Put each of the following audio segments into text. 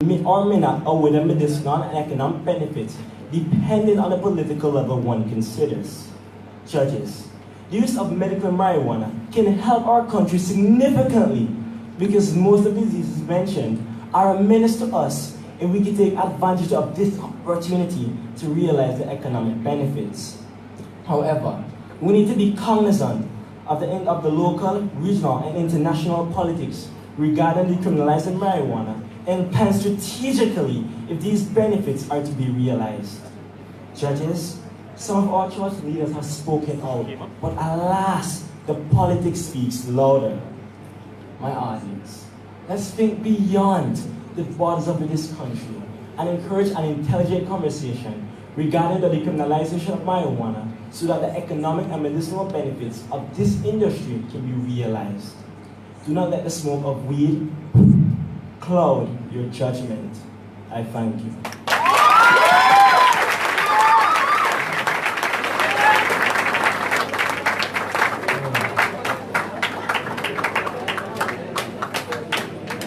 may or may not outweigh the medicinal and economic benefits depending on the political level one considers. Judges, the use of medical marijuana can help our country significantly because most of the diseases mentioned are a menace to us, and we can take advantage of this opportunity to realize the economic benefits. However, we need to be cognizant of the local, regional, and international politics regarding decriminalizing marijuana and plan strategically if these benefits are to be realized. Judges, some of our church leaders have spoken out, but alas, the politics speaks louder. My audience, let's think beyond the borders of this country and encourage an intelligent conversation regarding the decriminalization of marijuana so that the economic and medicinal benefits of this industry can be realized. Do not let the smoke of weed cloud your judgment. I thank you.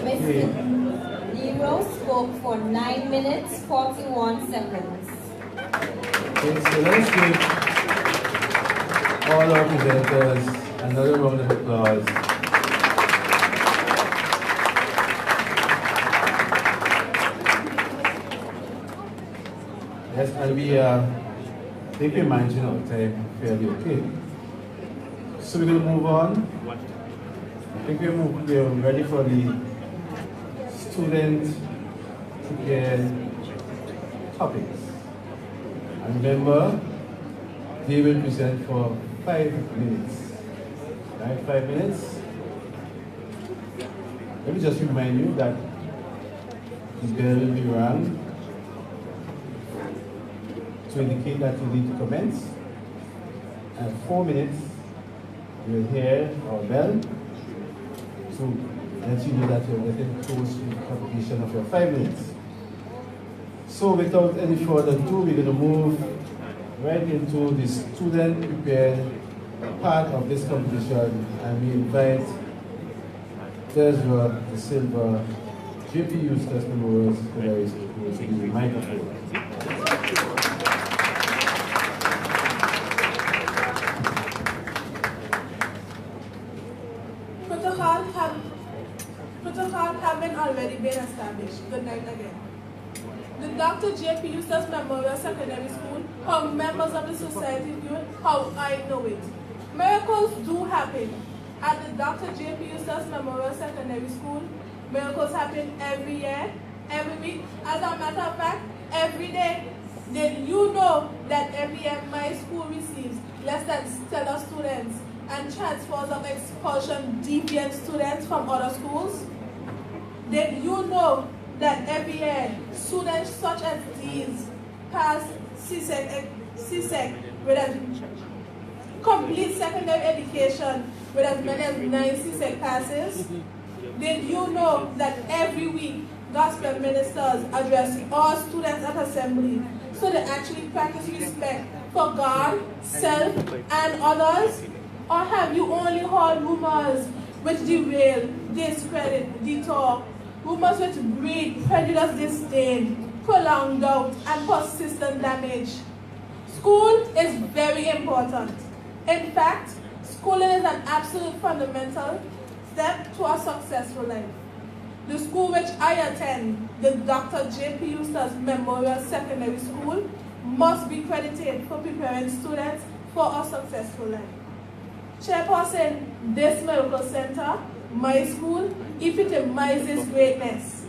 Mr. Nero spoke for 9 minutes, 41 seconds. Okay, so let's give all our presenters another round of applause. Yes, and we think we're managing our time fairly okay. So we're going to move on. I think we're ready for the student prepared topics. And remember, they will present for 5 minutes. Right, 5 minutes. Let me just remind you that the bell will be rung to indicate that you need to commence. At 4 minutes, you will hear our bell to let you know that you're getting close to the completion of your 5 minutes. So without any further ado, we're going to move right into the student prepared part of this competition, and we invite Desra De Silva, JP Eustace Memorial Secondary School, to the microphone. Protocol having already been established. Good night again. The Dr. J.P. Eustace Memorial Secondary School, how members of the society view it, how I know it. Miracles do happen. At the Dr. J.P. Eustace Memorial Secondary School, miracles happen every year, every week. As a matter of fact, every day. Did you know that every year my school receives less than stellar students and transfers of expulsion deviant students from other schools? Did you know that every year students such as these pass CSEC with a complete secondary education with as many as 9 CSEC passes? Did you know that every week gospel ministers address all students at assembly so they actually practice respect for God, self, and others? Or have you only heard rumors which derail, discredit, detour, rumors which breed prejudice, disdain, prolonged doubt, and persistent damage? School is very important. In fact, schooling is an absolute fundamental step to a successful life. The school which I attend, the Dr. J.P. Eustace Memorial Secondary School, must be credited for preparing students for a successful life. Chairperson, this Miracle Center, my school, epitomizes greatness.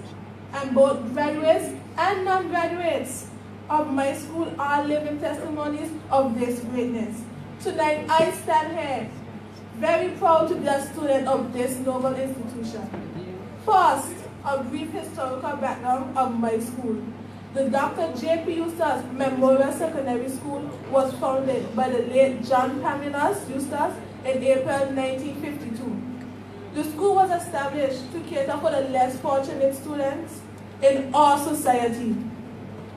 And both graduates and non-graduates of my school are living testimonies of this greatness. Tonight, I stand here very proud to be a student of this noble institution. First, a brief historical background of my school. The Dr. J.P. Eustace Memorial Secondary School was founded by the late John Paminas Eustace in April 1952. The school was established to cater for the less fortunate students in our society.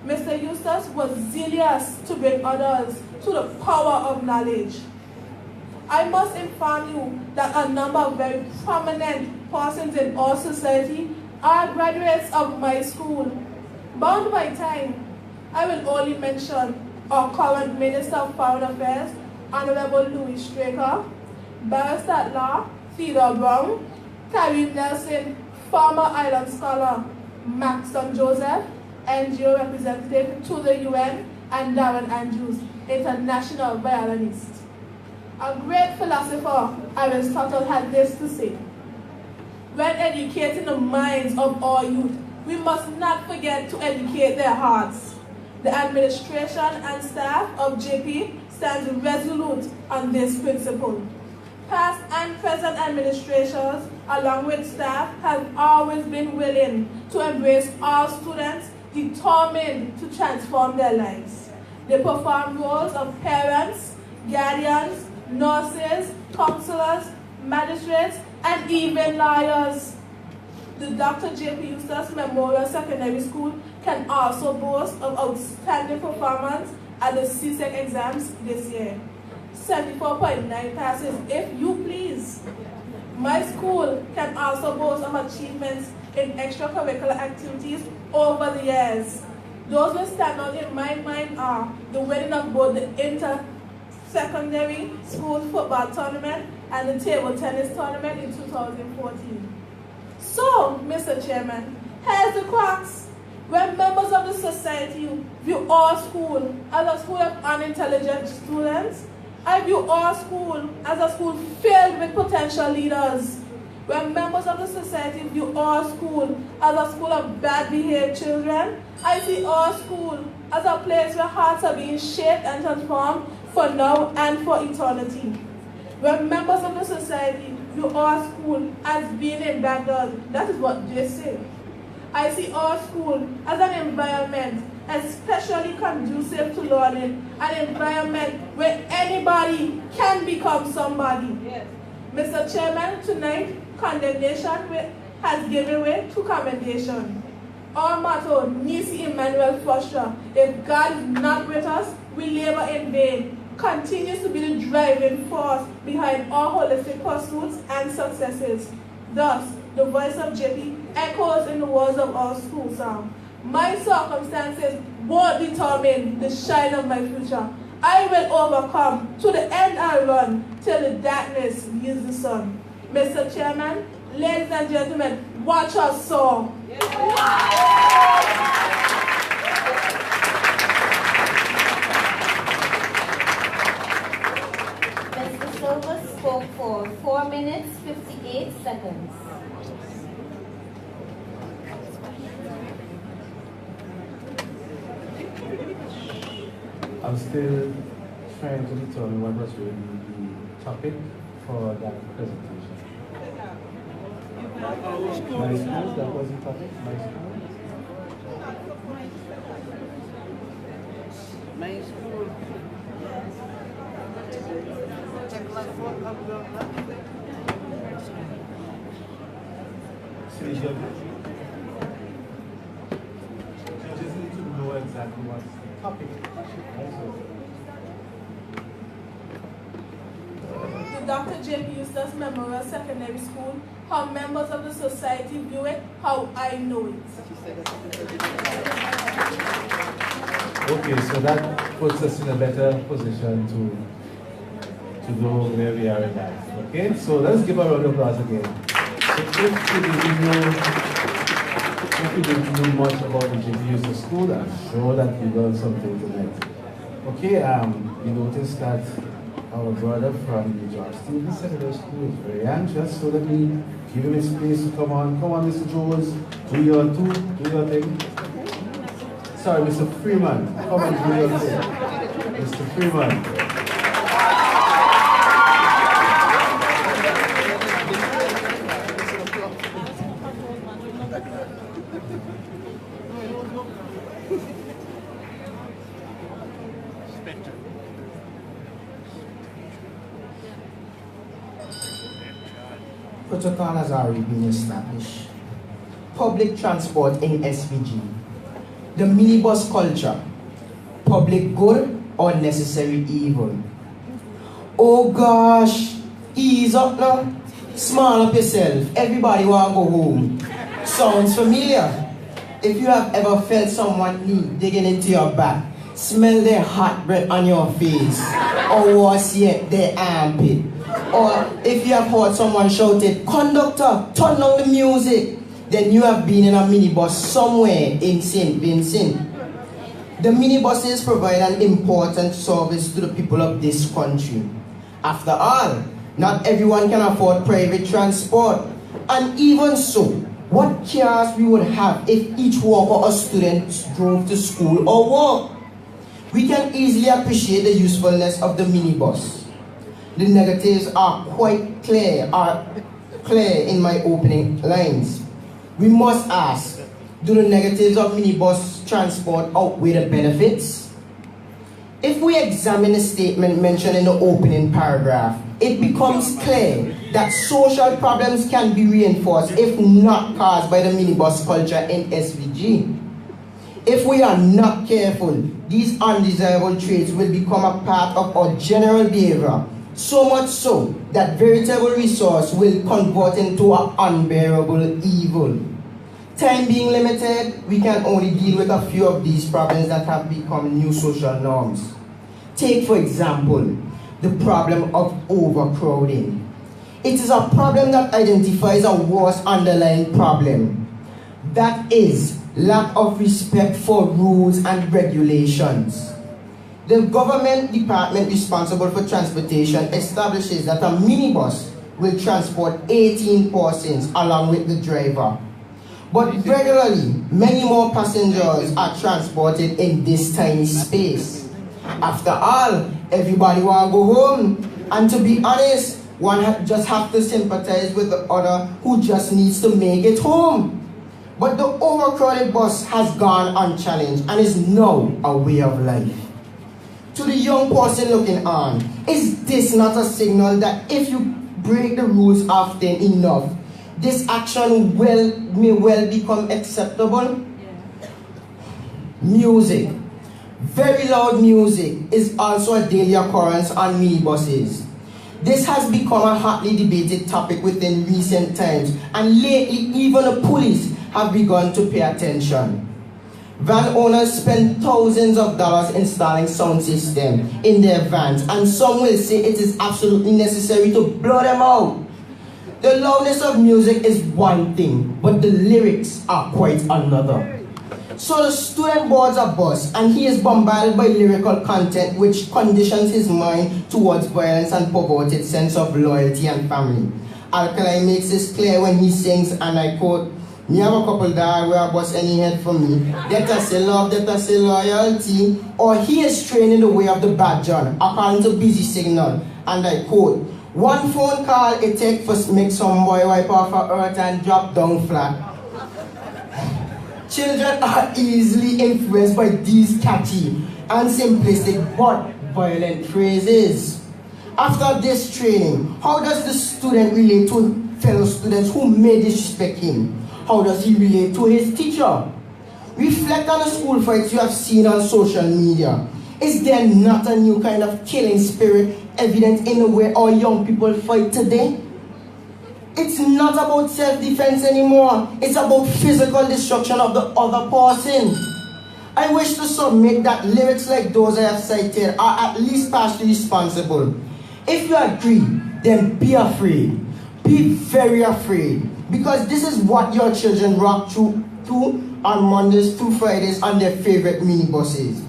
Mr. Eustace was zealous to bring others to the power of knowledge. I must inform you that a number of very prominent persons in our society are graduates of my school. Bound by time, I will only mention our current Minister of Foreign Affairs, Honorable Louis Straker, Barrister at Law, Theodore Brown, Karim Nelson, former island scholar, Maxton Joseph, NGO representative to the UN, and Darren Andrews, international violinist. A great philosopher, Aristotle, had this to say: when educating the minds of our youth, we must not forget to educate their hearts. The administration and staff of JP stands resolute on this principle. Past and present administrations, along with staff, have always been willing to embrace all students, determined to transform their lives. They perform roles of parents, guardians, nurses, counselors, magistrates, and even lawyers. The Dr. J.P. Eustace Memorial Secondary School can also boast of outstanding performance at the CSEC exams this year. 74.9 passes, if you please. My school can also boast of achievements in extracurricular activities over the years. Those that stand out in my mind are the winning of both the inter-secondary school football tournament and the table tennis tournament in 2014. So, Mr. Chairman, here's the crux. When members of the society view our school as a school of unintelligent students, I view our school as a school filled with potential leaders. When members of the society view our school as a school of bad behaved children, I see our school as a place where hearts are being shaped and transformed for now and for eternity. When members of the society view our school as being in bad girls, that is what they say. I see our school as an environment especially conducive to learning, an environment where anybody can become somebody. Yes. Mr. Chairman, tonight, condemnation has given way to commendation. Our motto, Nisi Emmanuel Foster, if God is not with us, we labor in vain, continues to be the driving force behind our holistic pursuits and successes. Thus, the voice of JP echoes in the words of our school song. My circumstances won't determine the shine of my future. I will overcome. To the end I run, till the darkness leaves the sun. Mr. Chairman, ladies and gentlemen, watch us soar. Mr. Silver spoke for 4 minutes, 58 seconds. I'm still trying to determine what was really the topic for that presentation. My school, that was the topic? My school? My school. City judges? Judges need to know exactly what's the topic. The Dr. J.P. Eustace Memorial Secondary School, how members of the society view it, how I know it. Okay, so that puts us in a better position to know where we are in life. Okay, so let's give a round of applause again. So if you didn't know much about the J.P. Eustace School, I'm sure that you learned something tonight. Okay, we noticed that our brother from the George Stevens Secondary School is very anxious, so let me give him his space to come on. Come on, Mr. Jones, do your thing. Sorry, Mr. Freeman, come and do your thing. Mr. Freeman. Protocol has already been established. Public transport in SVG. The minibus culture. Public good or necessary evil. Oh gosh, ease up now. Small up yourself. Everybody want to go home. Sounds familiar? If you have ever felt someone digging into your back, smell their hot breath on your face, or worse yet, their armpit, or if you have heard someone shouted, "Conductor, turn down the music," then you have been in a minibus somewhere in St. Vincent. The minibuses provide an important service to the people of this country. After all, not everyone can afford private transport, and even so, what cares we would have if each worker or student drove to school or work? We can easily appreciate the usefulness of the minibus. The negatives are quite clear in my opening lines. We must ask, do the negatives of minibus transport outweigh the benefits? If we examine the statement mentioned in the opening paragraph, it becomes clear that social problems can be reinforced if not caused by the minibus culture in SVG. If we are not careful, these undesirable traits will become a part of our general behavior, so much so that veritable resource will convert into an unbearable evil. Time being limited, we can only deal with a few of these problems that have become new social norms. Take, for example, the problem of overcrowding. It is a problem that identifies a worse underlying problem. That is, lack of respect for rules and regulations. The government department responsible for transportation establishes that a minibus will transport 18 persons along with the driver. But regularly, many more passengers are transported in this tiny space. After all, everybody wants to go home. And to be honest, one just have to sympathize with the other who just needs to make it home. But the overcrowded bus has gone unchallenged and is now a way of life. To the young person looking on, is this not a signal that if you break the rules often enough, this action may well become acceptable? Music. Very loud music is also a daily occurrence on minibuses. This has become a hotly debated topic within recent times, and lately even the police have begun to pay attention. Van owners spend thousands of dollars installing sound systems in their vans, and some will say it is absolutely necessary to blow them out. The loudness of music is one thing, but the lyrics are quite another. So the student boards a bus and he is bombarded by lyrical content which conditions his mind towards violence and perverted sense of loyalty and family. Alkali makes this clear when he sings, and I quote, "Me have a couple that where bust any head for me. That I say love, that I say loyalty." Or he is trained in the way of the bad John, according to Busy Signal, and I quote, "One phone call it take for make some boy wipe off her earth and drop down flat." Children are easily influenced by these catchy and simplistic but violent phrases. After this training, how does the student relate to fellow students who may disrespect him? How does he relate to his teacher? Reflect on the school fights you have seen on social media. Is there not a new kind of killing spirit evident in the way our young people fight today? It's not about self-defense anymore. It's about physical destruction of the other person. I wish to submit that lyrics like those I have cited are at least partially responsible. If you agree, then be afraid. Be very afraid. Because this is what your children rock to on Mondays through Fridays on their favorite minibuses.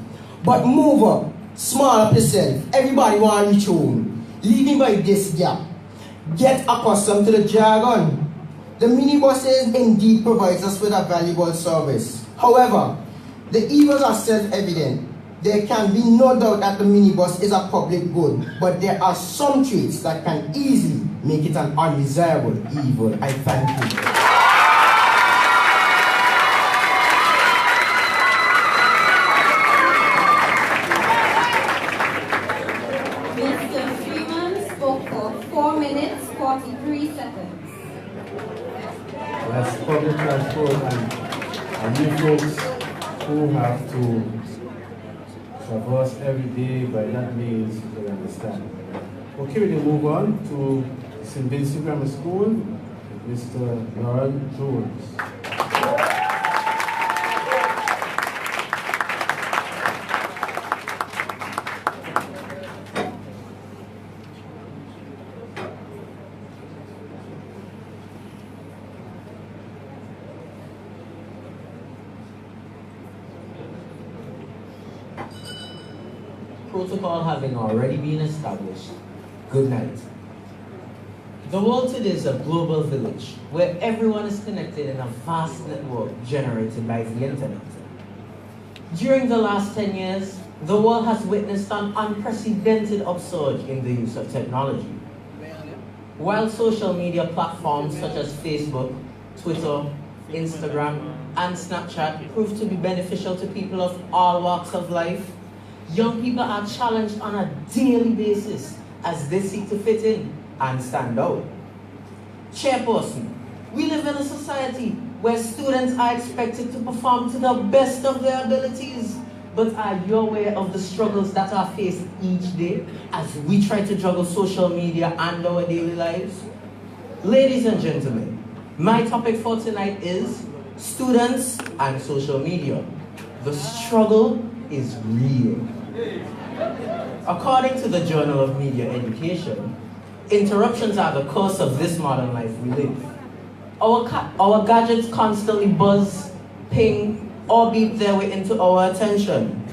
But move up, smile up yourself. Everybody want to reach home. Leaving by this gap. Get accustomed to the jargon. The minibuses indeed provides us with a valuable service. However, the evils are self-evident. There can be no doubt that the minibus is a public good, but there are some traits that can easily make it an undesirable evil. I thank you. Mr. Freeman spoke for 4 minutes, 43 seconds. That's public transport and you folks who have to traverse every day by that means you can understand. Okay, we will move on to St. Vincent Grammar School, Mr. Lauren Jones. Protocol having already been established, good night. The world today is a global village where everyone is connected in a vast network generated by the internet. During the last 10 years, the world has witnessed an unprecedented upsurge in the use of technology. While social media platforms such as Facebook, Twitter, Instagram, and Snapchat prove to be beneficial to people of all walks of life, young people are challenged on a daily basis as they seek to fit in and stand out. Chairperson, we live in a society where students are expected to perform to the best of their abilities. But are you aware of the struggles that are faced each day as we try to juggle social media and our daily lives? Ladies and gentlemen, my topic for tonight is students and social media. The struggle is real. According to the Journal of Media Education, interruptions are the curse of this modern life we live. Our gadgets constantly buzz, ping, or beep their way into our attention.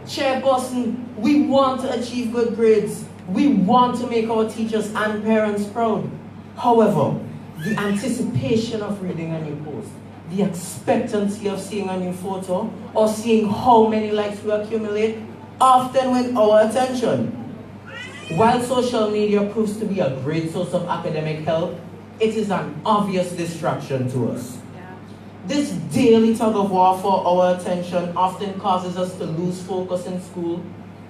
Chairperson, we want to achieve good grades. We want to make our teachers and parents proud. However, the anticipation of reading a new post, the expectancy of seeing a new photo, or seeing how many likes we accumulate often win our attention. While social media proves to be a great source of academic help, it is an obvious distraction to us. This daily tug of war for our attention often causes us to lose focus in school,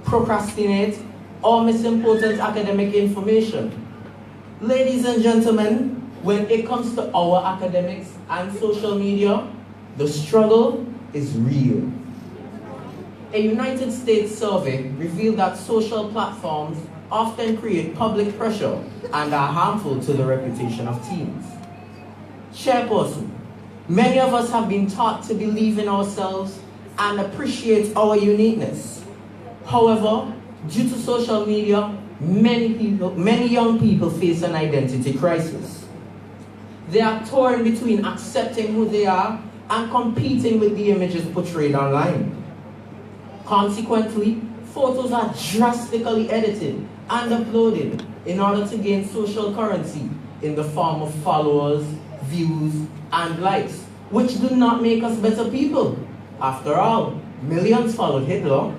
procrastinate, or miss important academic information. Ladies and gentlemen, when it comes to our academics and social media, the struggle is real. A United States survey revealed that social platforms often create public pressure and are harmful to the reputation of teens. Chairperson, many of us have been taught to believe in ourselves and appreciate our uniqueness. However, due to social media, many young people face an identity crisis. They are torn between accepting who they are and competing with the images portrayed online. Consequently, photos are drastically edited and uploaded in order to gain social currency in the form of followers, views, and likes, which do not make us better people. After all, millions followed Hitler.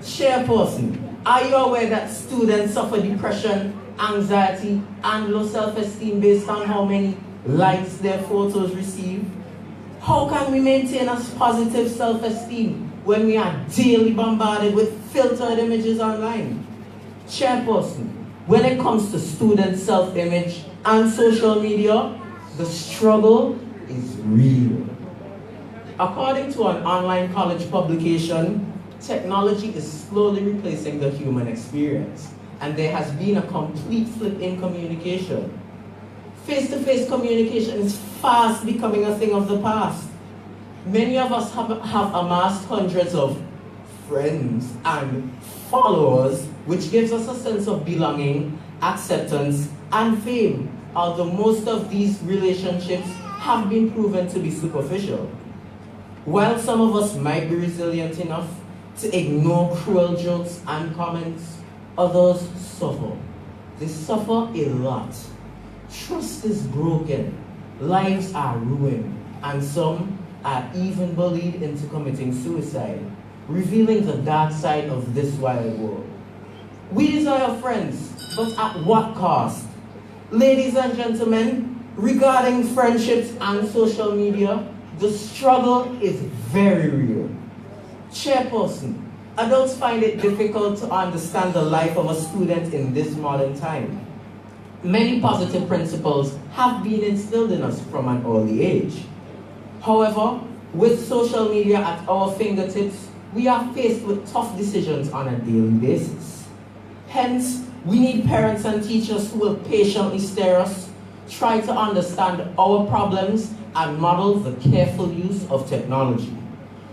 Chairperson, are you aware that students suffer depression, anxiety, and low self-esteem based on how many likes their photos receive? How can we maintain a positive self-esteem when we are daily bombarded with filtered images online? Chairperson, when it comes to student self-image and social media, the struggle is real. According to an online college publication, technology is slowly replacing the human experience, and there has been a complete flip in communication. Face-to-face communication is fast becoming a thing of the past. Many of us have amassed hundreds of friends and followers, which gives us a sense of belonging, acceptance, and fame, although most of these relationships have been proven to be superficial. While some of us might be resilient enough to ignore cruel jokes and comments, others suffer. They suffer a lot. Trust is broken, lives are ruined, and some are even bullied into committing suicide, revealing the dark side of this wild world. We desire friends, but at what cost? Ladies and gentlemen, regarding friendships and social media, the struggle is very real. Chairperson, adults find it difficult to understand the life of a student in this modern time. Many positive principles have been instilled in us from an early age. However, with social media at our fingertips, we are faced with tough decisions on a daily basis. Hence, we need parents and teachers who will patiently steer us, try to understand our problems, and model the careful use of technology.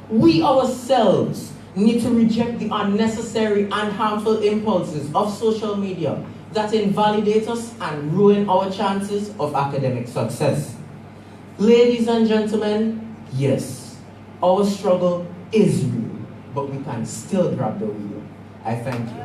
We ourselves need to reject the unnecessary and harmful impulses of social media that invalidate us and ruin our chances of academic success. Ladies and gentlemen, yes, our struggle is real. but we can still grab the wheel. I thank you.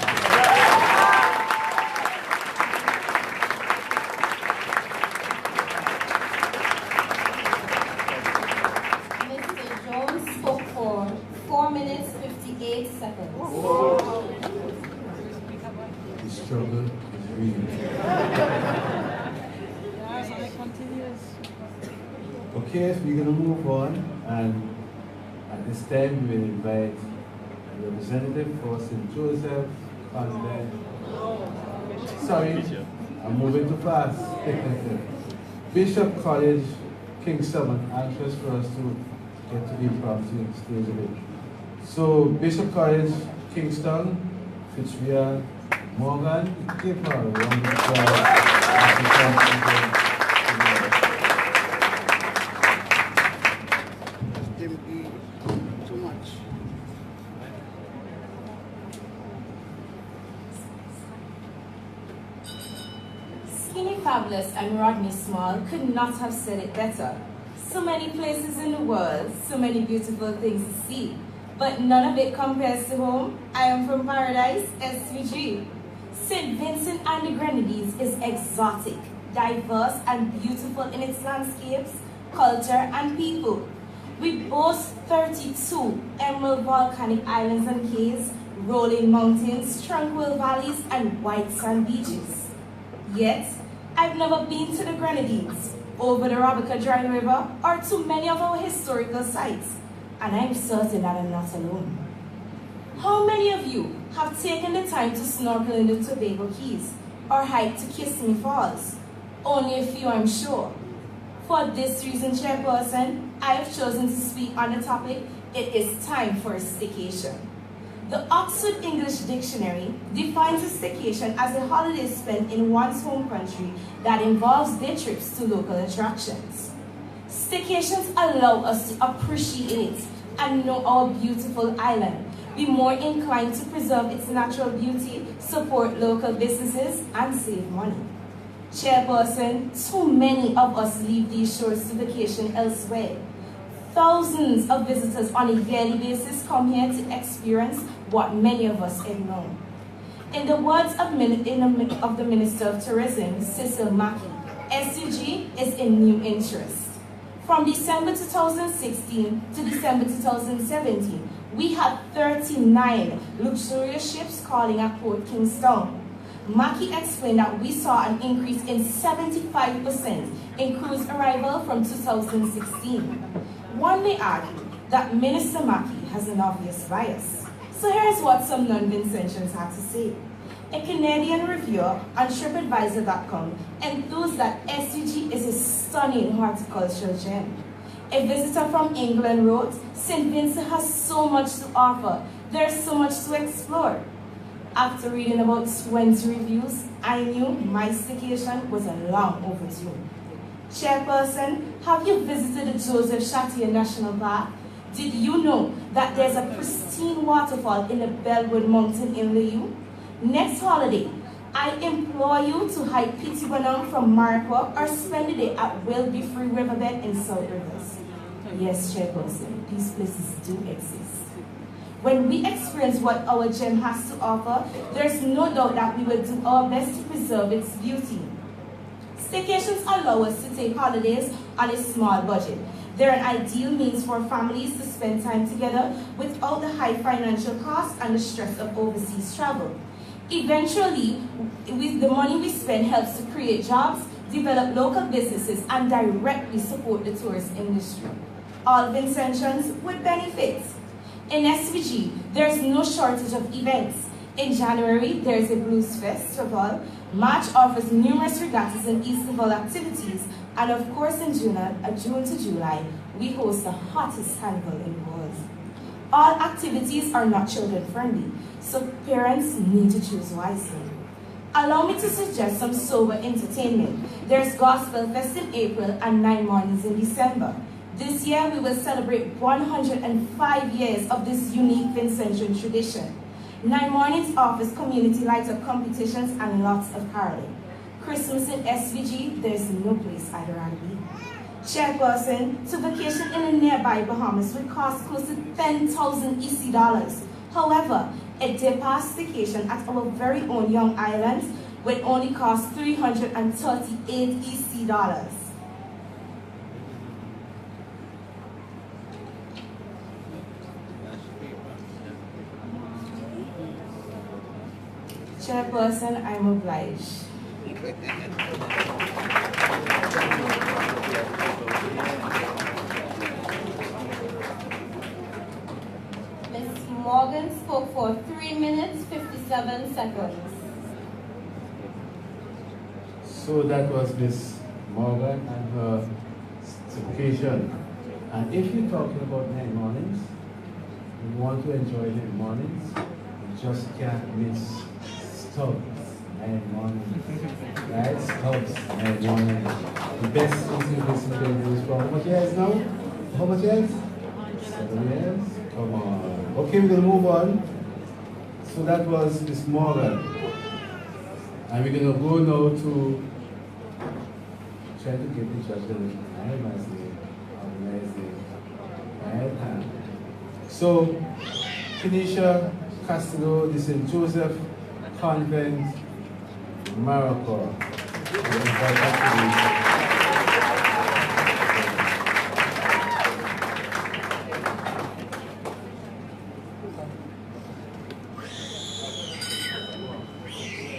Mr. Jones spoke for 4 minutes 58 seconds. The struggle is real. Okay, so we're going to move on, and at this time we will invite a representative for St. Joseph Convent. Sorry, I'm moving too fast. Bishop College, Kingston, I'm anxious for us to get to the property stage of it. So, Bishop College, Kingston, Fitzgerald, Morgan, give her a round of applause. Too much. Skinny Fabulous and Rodney Small could not have said it better. So many places in the world, so many beautiful things to see, but none of it compares to home. I am from Paradise, SVG. St. Vincent and the Grenadines is exotic, diverse and beautiful in its landscapes, culture and people. We boast 32 emerald volcanic islands and cays, rolling mountains, tranquil valleys, and white sand beaches. Yet, I've never been to the Grenadines, over the Rabacadran River, or to many of our historical sites, and I'm certain that I'm not alone. How many of you have taken the time to snorkel in the Tobago Keys, or hike to Kissimmee Falls? Only a few, I'm sure. For this reason, Chairperson, I have chosen to speak on the topic, it is time for a staycation. The Oxford English Dictionary defines a staycation as a holiday spent in one's home country that involves day trips to local attractions. Staycations allow us to appreciate and know our beautiful island, be more inclined to preserve its natural beauty, support local businesses, and save money. Chairperson, too many of us leave these shores to vacation elsewhere. Thousands of visitors on a yearly basis come here to experience what many of us ignore. In the words of the Minister of Tourism, Cecil Mackey, SUG is a new interest. From December 2016 to December 2017, we had 39 luxurious ships calling at Port Kingstown. Mackey explained that we saw an increase in 75% in cruise arrival from 2016. One may argue that Minister Mackey has an obvious bias. So here's what some non-Vincentians had to say. A Canadian reviewer on TripAdvisor.com enthused that SUG is a stunning horticultural gem. A visitor from England wrote, St. Vincent has so much to offer. There's so much to explore. After reading about 20 reviews, I knew my staycation was a long overdue. Chairperson, have you visited the Joseph Chatier National Park? Did you know that there's a pristine waterfall in the Bellwood Mountain in Liu? Next holiday, I implore you to hike Pitibonam from Marquardt or spend the day at Wilby Free Riverbed in South Rivers. Yes, Chairperson, these places do exist. When we experience what our gem has to offer, there's no doubt that we will do our best to preserve its beauty. Staycations allow us to take holidays on a small budget. They're an ideal means for families to spend time together without the high financial costs and the stress of overseas travel. Eventually, with the money we spend helps to create jobs, develop local businesses, and directly support the tourist industry. All Vincentians would benefit. In SVG, there's no shortage of events. In January, there's a Blues Festival. March offers numerous regattas and Easterval activities. And of course, in June to July, we host the hottest carnival in the world. All activities are not children-friendly, so parents need to choose wisely. Allow me to suggest some sober entertainment. There's Gospel Fest in April and 9 mornings in December. This year, we will celebrate 105 years of this unique Vincentian tradition. 9 mornings offers community light-up competitions and lots of caroling. Christmas in SVG, there's no place I'd rather be. Chairperson, to vacation in the nearby Bahamas would cost close to 10,000 EC dollars. However, a day pass vacation at our very own Young Islands would only cost 338 EC dollars. Chairperson, I'm obliged. Ms. Morgan spoke for 3 minutes, 57 seconds. So that was Miss Morgan and her certification. And if you're talking about night mornings, you want to enjoy night mornings, you just can't miss Stubbs night mornings. Right? Stubbs night mornings. The best institution you can do is for how much years now? How much years? 7 years? Come on. Okay, we're going to move on. So that was Miss Morgan. And we're going to go now to try to get the judge right. So, Kenesha Castillo, the St. Joseph Convent, Morocco.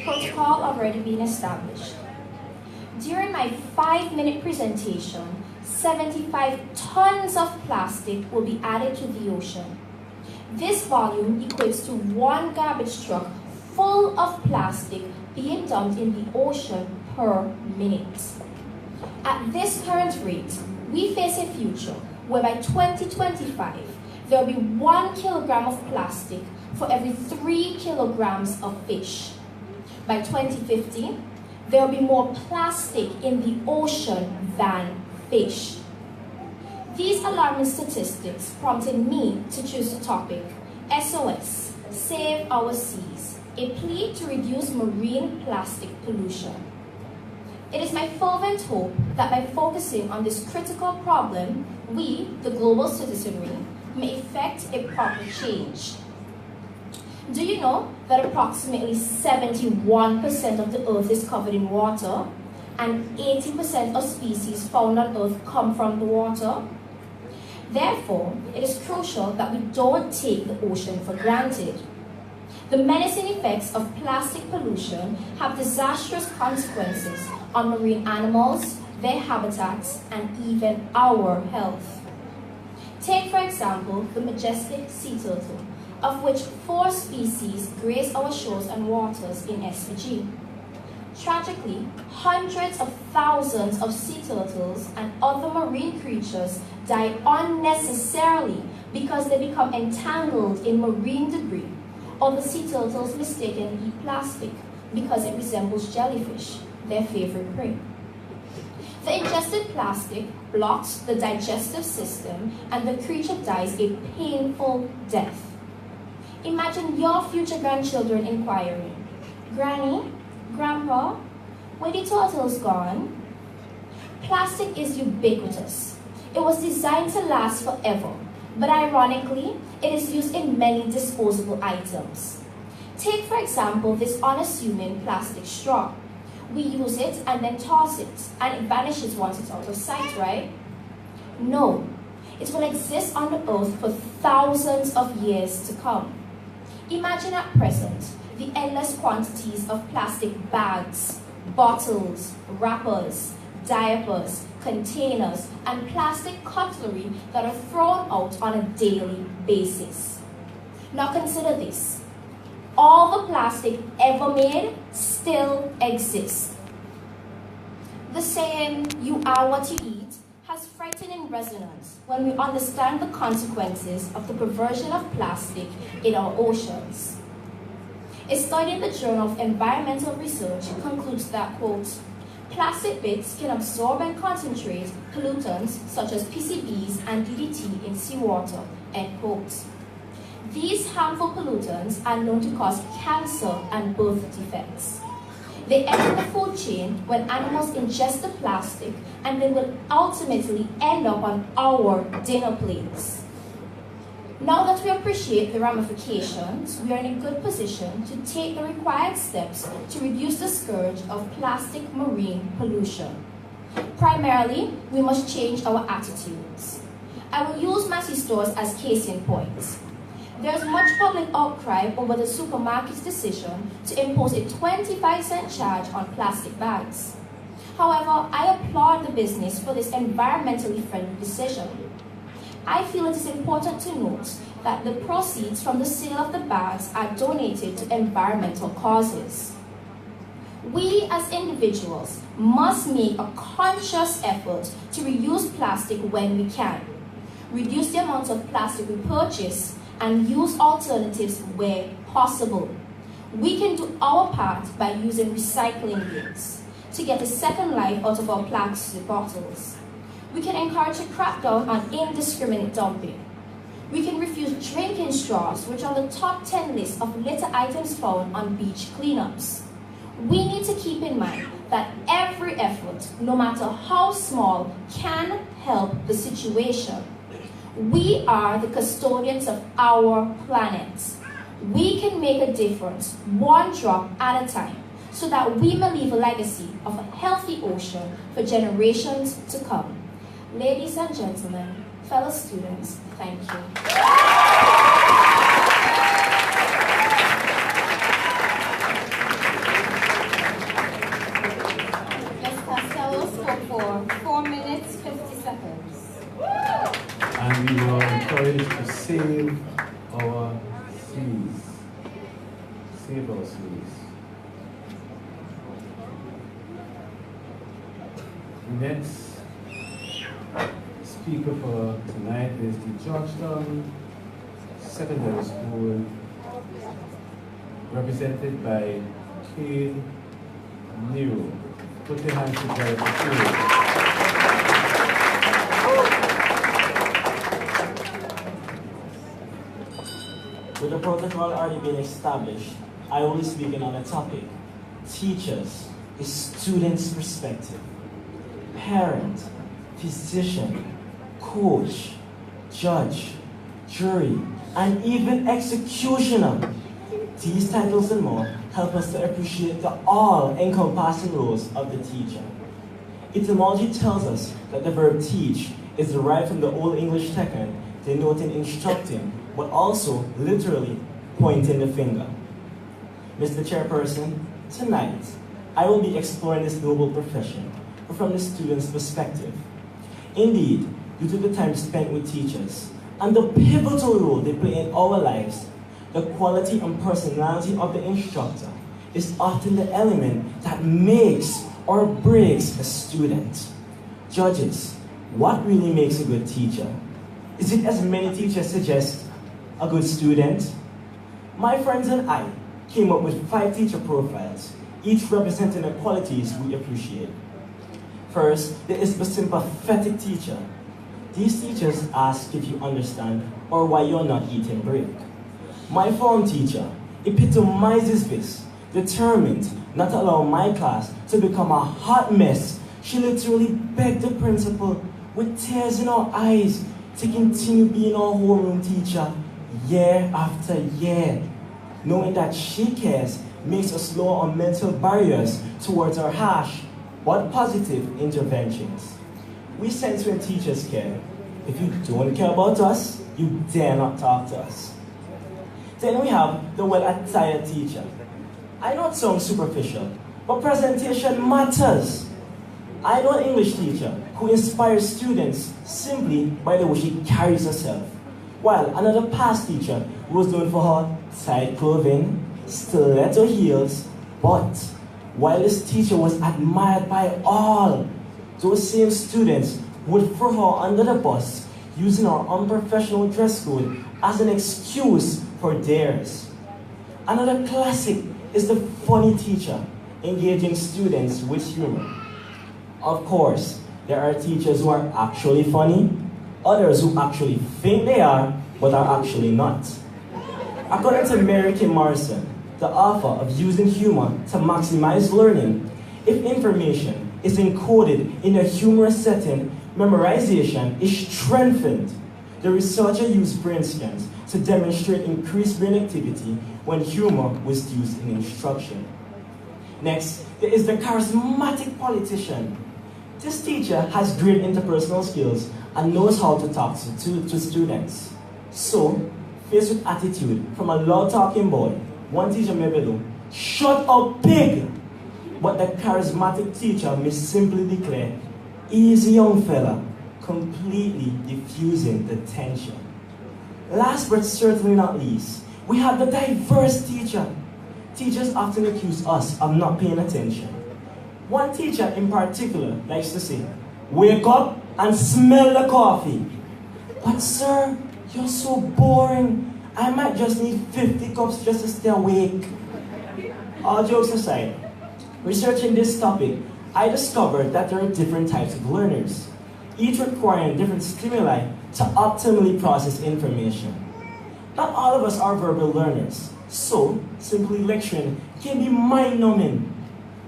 Protocol already been established. During my 5-minute presentation, 75 tons of plastic will be added to the ocean. This volume equates to 1 garbage truck full of plastic being dumped in the ocean per minute. At this current rate, we face a future where by 2025, there will be 1 kilogram of plastic for every 3 kilograms of fish. By 2050, there will be more plastic in the ocean than fish. These alarming statistics prompted me to choose the topic, SOS, Save Our Seas, a plea to reduce marine plastic pollution. It is my fervent hope that by focusing on this critical problem, we, the global citizenry, may effect a proper change. Do you know that approximately 71% of the Earth is covered in water, and 80% of species found on Earth come from the water? Therefore, it is crucial that we don't take the ocean for granted. The menacing effects of plastic pollution have disastrous consequences on marine animals, their habitats, and even our health. Take, for example, the majestic sea turtle, of which 4 species graze our shores and waters in SPG. Tragically, hundreds of thousands of sea turtles and other marine creatures die unnecessarily because they become entangled in marine debris, or the sea turtles mistakenly eat plastic because it resembles jellyfish, their favorite prey. The ingested plastic blocks the digestive system and the creature dies a painful death. Imagine your future grandchildren inquiring, "Granny, Grandpa, where the turtles gone?" Plastic is ubiquitous. It was designed to last forever, but ironically, it is used in many disposable items. Take, for example, this unassuming plastic straw. We use it and then toss it, and it vanishes once it's out of sight, right? No, it will exist on the earth for thousands of years to come. Imagine at present the endless quantities of plastic bags, bottles, wrappers, diapers, containers, and plastic cutlery that are thrown out on a daily basis. Now consider this. All the plastic ever made still exists. The saying, "you are what you eat," has frightening resonance when we understand the consequences of the perversion of plastic in our oceans. A study in the Journal of Environmental Research concludes that, quote, "plastic bits can absorb and concentrate pollutants such as PCBs and DDT in seawater," end quote. These harmful pollutants are known to cause cancer and birth defects. They enter the food chain when animals ingest the plastic and they will ultimately end up on our dinner plates. Now that we appreciate the ramifications, we are in a good position to take the required steps to reduce the scourge of plastic marine pollution. Primarily, we must change our attitudes. I will use Massey stores as case in point. There is much public outcry over the supermarket's decision to impose a 25-cent charge on plastic bags. However, I applaud the business for this environmentally friendly decision. I feel it is important to note that the proceeds from the sale of the bags are donated to environmental causes. We as individuals must make a conscious effort to reuse plastic when we can, reduce the amount of plastic we purchase, and use alternatives where possible. We can do our part by using recycling bins to get a second life out of our plastic bottles. We can encourage a crackdown on indiscriminate dumping. We can refuse drinking straws, which are on the top 10 list of litter items found on beach cleanups. We need to keep in mind that every effort, no matter how small, can help the situation. We are the custodians of our planet. We can make a difference, one drop at a time, so that we may leave a legacy of a healthy ocean for generations to come. Ladies and gentlemen, fellow students, thank you. Ms. Costello spoke for 4 minutes, 50 seconds. And we were encouraged to save our seas. Save our seas. Next speaker for tonight is the Georgetown Secondary School, represented by Kane Nero. Put your hands together for Kane. With the protocol already being established, I will be speaking on a topic: teachers, a student's perspective. Parent, physician, coach, judge, jury, and even executioner. These titles and more help us to appreciate the all-encompassing roles of the teacher. Etymology tells us that the verb teach is derived from the Old English tekken, denoting instructing, but also literally pointing the finger. Mr. Chairperson, tonight I will be exploring this noble profession, but from the student's perspective. Indeed, due to the time spent with teachers and the pivotal role they play in our lives, the quality and personality of the instructor is often the element that makes or breaks a student. Judges, what really makes a good teacher? Is it, as many teachers suggest, a good student? My friends and I came up with 5 teacher profiles, each representing the qualities we appreciate. First, there is the sympathetic teacher. These teachers ask if you understand or why you're not eating break. My form teacher epitomizes this, determined not to allow my class to become a hot mess. She literally begged the principal with tears in her eyes to continue being our homeroom teacher year after year. Knowing that she cares makes us lower our mental barriers towards our harsh but positive interventions. We sense when teachers care. If you don't care about us, you dare not talk to us. Then we have the well-attired teacher. I know it sounds superficial, but presentation matters. I know an English teacher who inspires students simply by the way she carries herself, while another past teacher was known for her tight clothing, stiletto heels, but while this teacher was admired by all, those same students would throw her under the bus, using her unprofessional dress code as an excuse for theirs. Another classic is the funny teacher, engaging students with humor. Of course, there are teachers who are actually funny, others who actually think they are, but are actually not. According to Mary Kim Morrison, the author of Using Humor to Maximize Learning. If information is encoded in a humorous setting, memorization is strengthened. The researcher used brain scans to demonstrate increased brain activity when humor was used in instruction. Next, there is the charismatic politician. This teacher has great interpersonal skills and knows how to talk to students. So, faced with attitude from a loud-talking boy, one teacher may be, "Shut up, pig!" But the charismatic teacher may simply declare, "Easy, young fella," completely diffusing the tension. Last but certainly not least, we have the diverse teacher. Teachers often accuse us of not paying attention. One teacher in particular likes to say, "Wake up and smell the coffee." "But sir, you're so boring. I might just need 50 cups just to stay awake." All jokes aside, researching this topic, I discovered that there are different types of learners, each requiring different stimuli to optimally process information. Not all of us are verbal learners, so simply lecturing can be mind-numbing.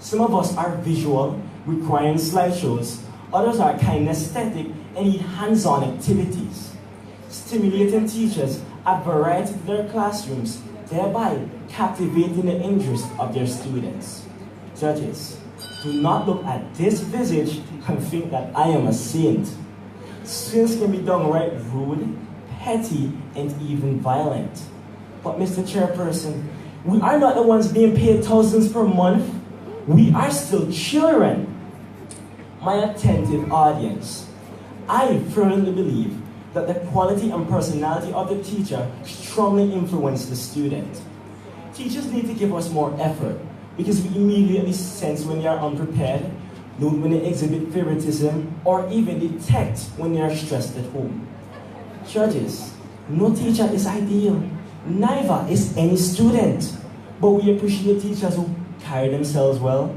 Some of us are visual, requiring slideshows. Others are kinesthetic and need hands-on activities. Stimulating teachers add variety to their classrooms, thereby captivating the interest of their students. Judges, do not look at this visage and think that I am a saint. Students can be downright rude, petty, and even violent. But Mr. Chairperson, we are not the ones being paid thousands per month. We are still children. My attentive audience, I firmly believe that the quality and personality of the teacher strongly influence the student. Teachers need to give us more effort because we immediately sense when they are unprepared, note when they exhibit favoritism, or even detect when they are stressed at home. Judges, no teacher is ideal, neither is any student, but we appreciate teachers who carry themselves well,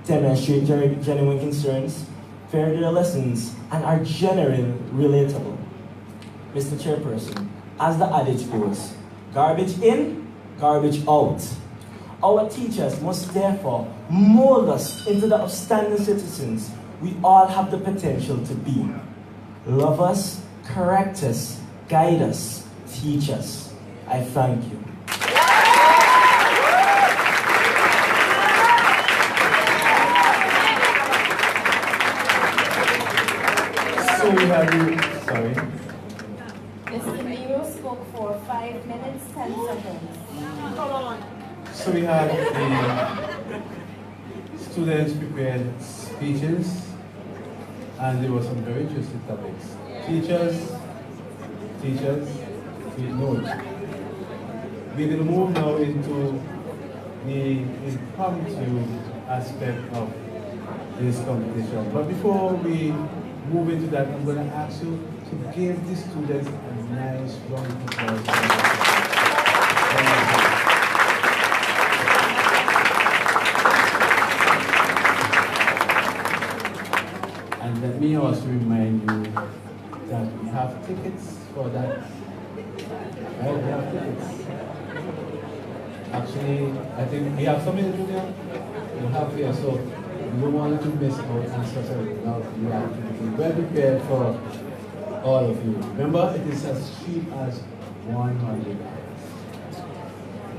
demonstrate genuine concerns, fair their lessons, and are generally relatable. Mr. Chairperson, as the adage goes, garbage in, garbage out. Our teachers must therefore mold us into the upstanding citizens we all have the potential to be. Love us, correct us, guide us, teach us. I thank you. So we have you, sorry. Mr. Miro spoke for 5 minutes, 10 seconds. So we had the students prepared speeches, and there were some very interesting topics. Teachers, take note. We're going to move now into the impromptu aspect of this competition. But before we move into that, I'm going to ask you to give the students a nice round of applause. And let me also remind you that we have tickets for that. Right, we have tickets. Actually, I think we have some in Junior. We have here, so we don't want to miss out on such a lovely activity. Well prepared for all of you. Remember, it is as cheap as $100.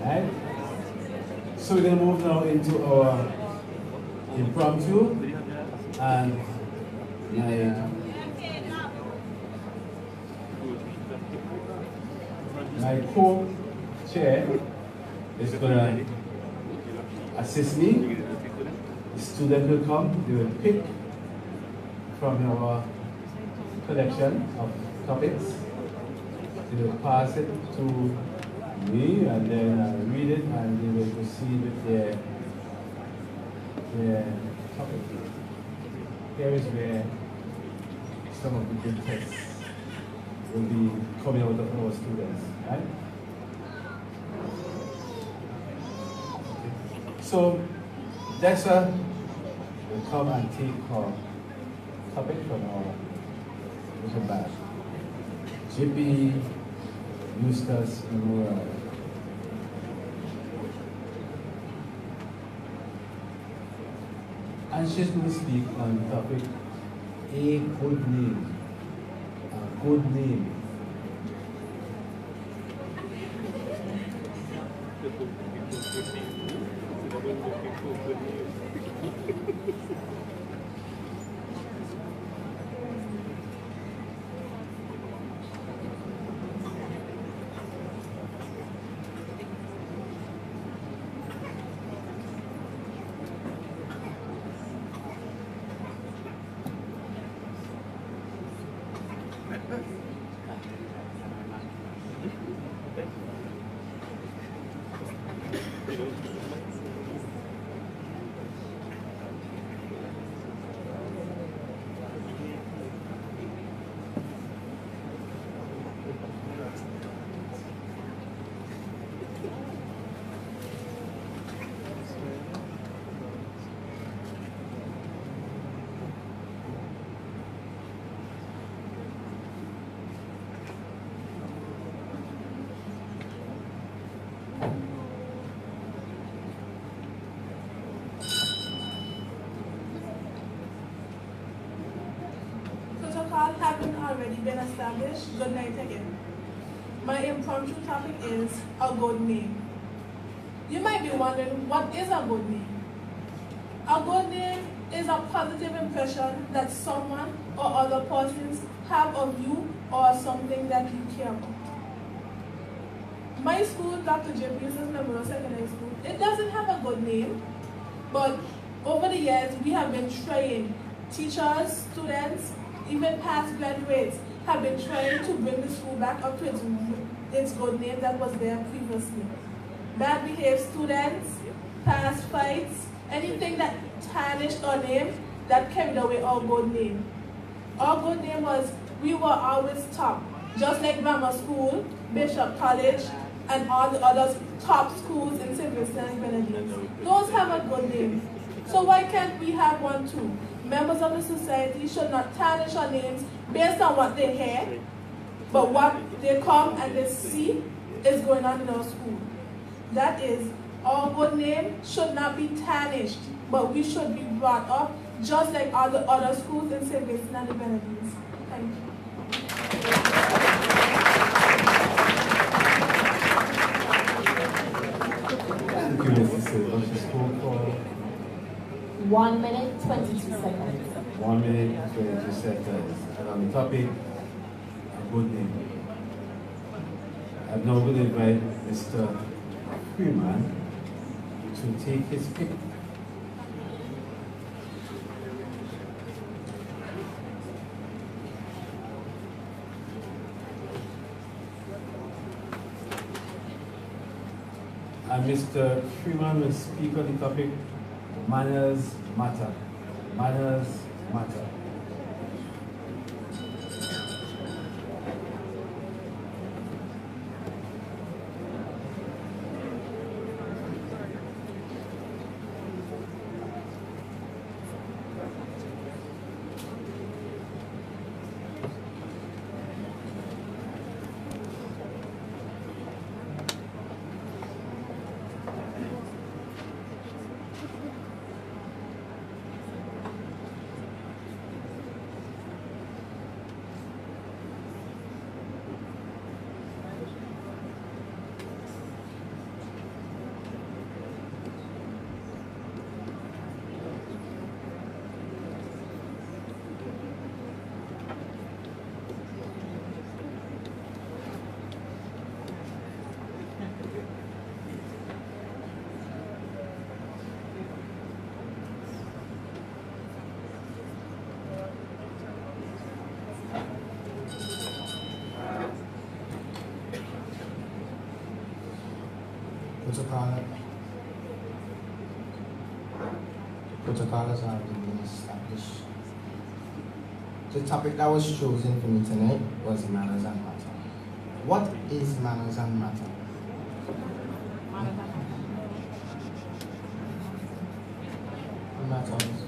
Right? So we're going to move now into our impromptu, and my co-chair is going to assist me. The student will come, they will pick from our collection of topics. They will pass it to me, and then I read it, and they will proceed with their topic. Here is where some of the good texts will be coming out of our students, right? So, Dessa will come and take her topic from our little bag. JP Eustace Memorial. And she's going to speak on the topic, a good name. A good name. Protocol having already been established, good night again. My impromptu topic is a good name. You might be wondering, what is a good name? A good name is a positive impression that someone or other persons have of you or something that you care about. My school, Dr. J.P. Yusuf Memorial Secondary School, it doesn't have a good name, but over the years we have been trying. Teachers, students, even past graduates have been trying to bring the school back up to its good name that was there previously. Bad behaved students, past fights, anything that tarnished our name, that carried away our good name. Our good name was, we were always top, just like grammar school, Bishop College, and all the other top schools in St. Vincent and Grenadines. Those have a good name. So why can't we have one too? Members of the society should not tarnish our names based on what they hear, but what they come and they see is going on in our school. That is, our good name should not be tarnished, but we should be brought up just like all the other schools in St. Vincent and the Grenadines. Thank you. Thank you, Mrs. Silva. She spoke for 1 minute, 22 seconds. 1 minute, 22 seconds. And on the topic, a good name. I'm now going to invite Mr. Freeman to take his pick. And Mr. Freeman will speak on the topic, manners matter. Manners matter. Protocol has already been established. The topic that was chosen for me tonight was manners and matter. What is manners and matter? Matters.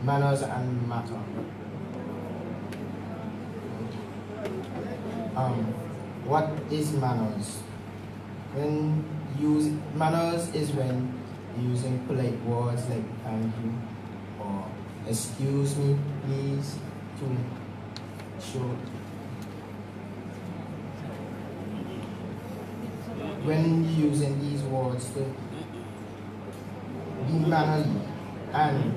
Manners and matter. What is manners? Manners is when using polite words like thank you or excuse me, please, to show. When using these words to be mannerly, and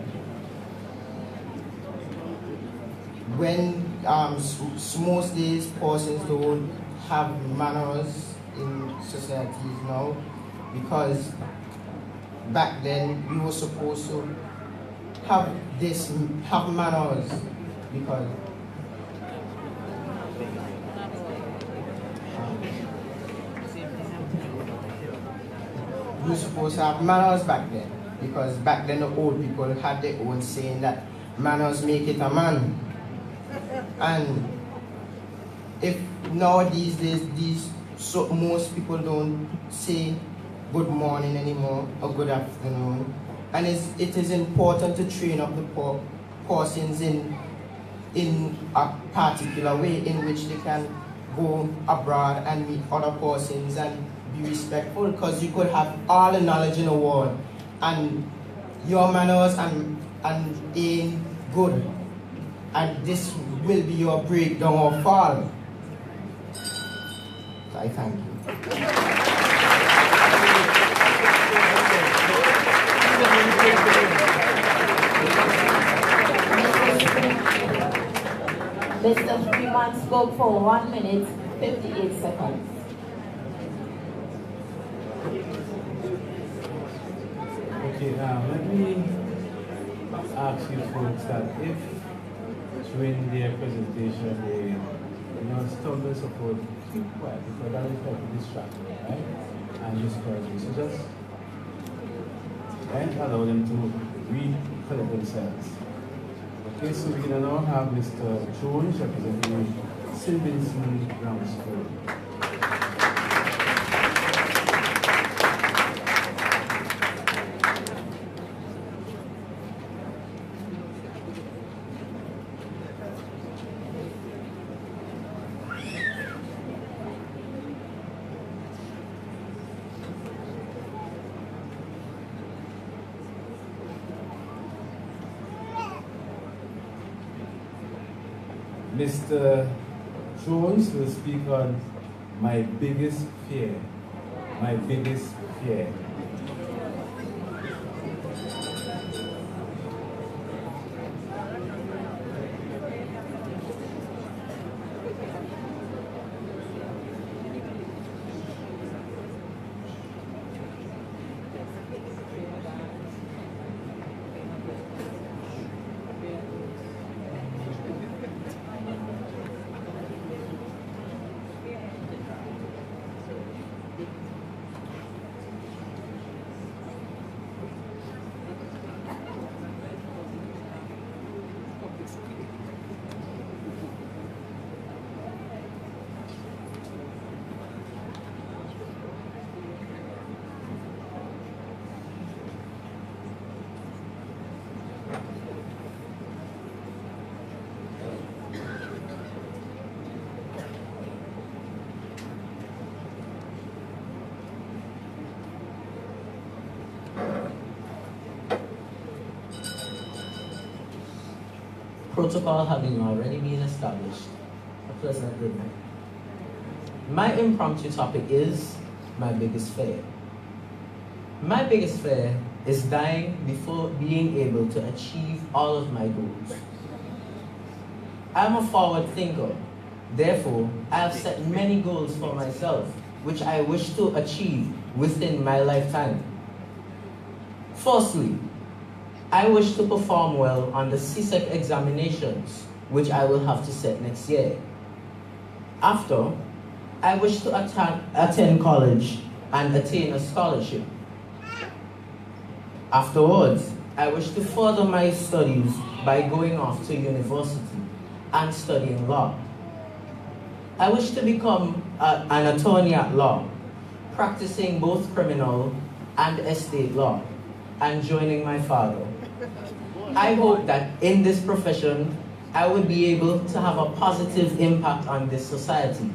when most days persons don't have manners in societies now, because back then we were supposed to have manners, because we were supposed to have manners back then, because back then the old people had their own saying that manners make it a man. And if nowadays most people don't say good morning anymore or good afternoon, and it is important to train up the persons in a particular way in which they can go abroad and meet other persons and be respectful, because you could have all the knowledge in the world and your manners and ain't good, and this will be your breakdown or fall. So I thank you. Mr. Freeman spoke for 1 minute, 58 seconds. Okay, let me ask you folks that if during their presentation they stumble so forth, keep quiet, because that is like a distraction, right? And discourage you. So just allow them to recollect themselves. Okay, so we're gonna now have Mr. Jones representing St. Vincent Grammar School. Mr. Jones will speak on my biggest fear. My biggest fear. Protocol having already been established, a pleasant good night. My impromptu topic is my biggest fear. My biggest fear is dying before being able to achieve all of my goals. I'm a forward thinker. Therefore, I have set many goals for myself, which I wish to achieve within my lifetime. Firstly, I wish to perform well on the CSEC examinations, which I will have to set next year. After, I wish to attend college and attain a scholarship. Afterwards, I wish to further my studies by going off to university and studying law. I wish to become an attorney at law, practicing both criminal and estate law, and joining my father. I hope that in this profession, I will be able to have a positive impact on this society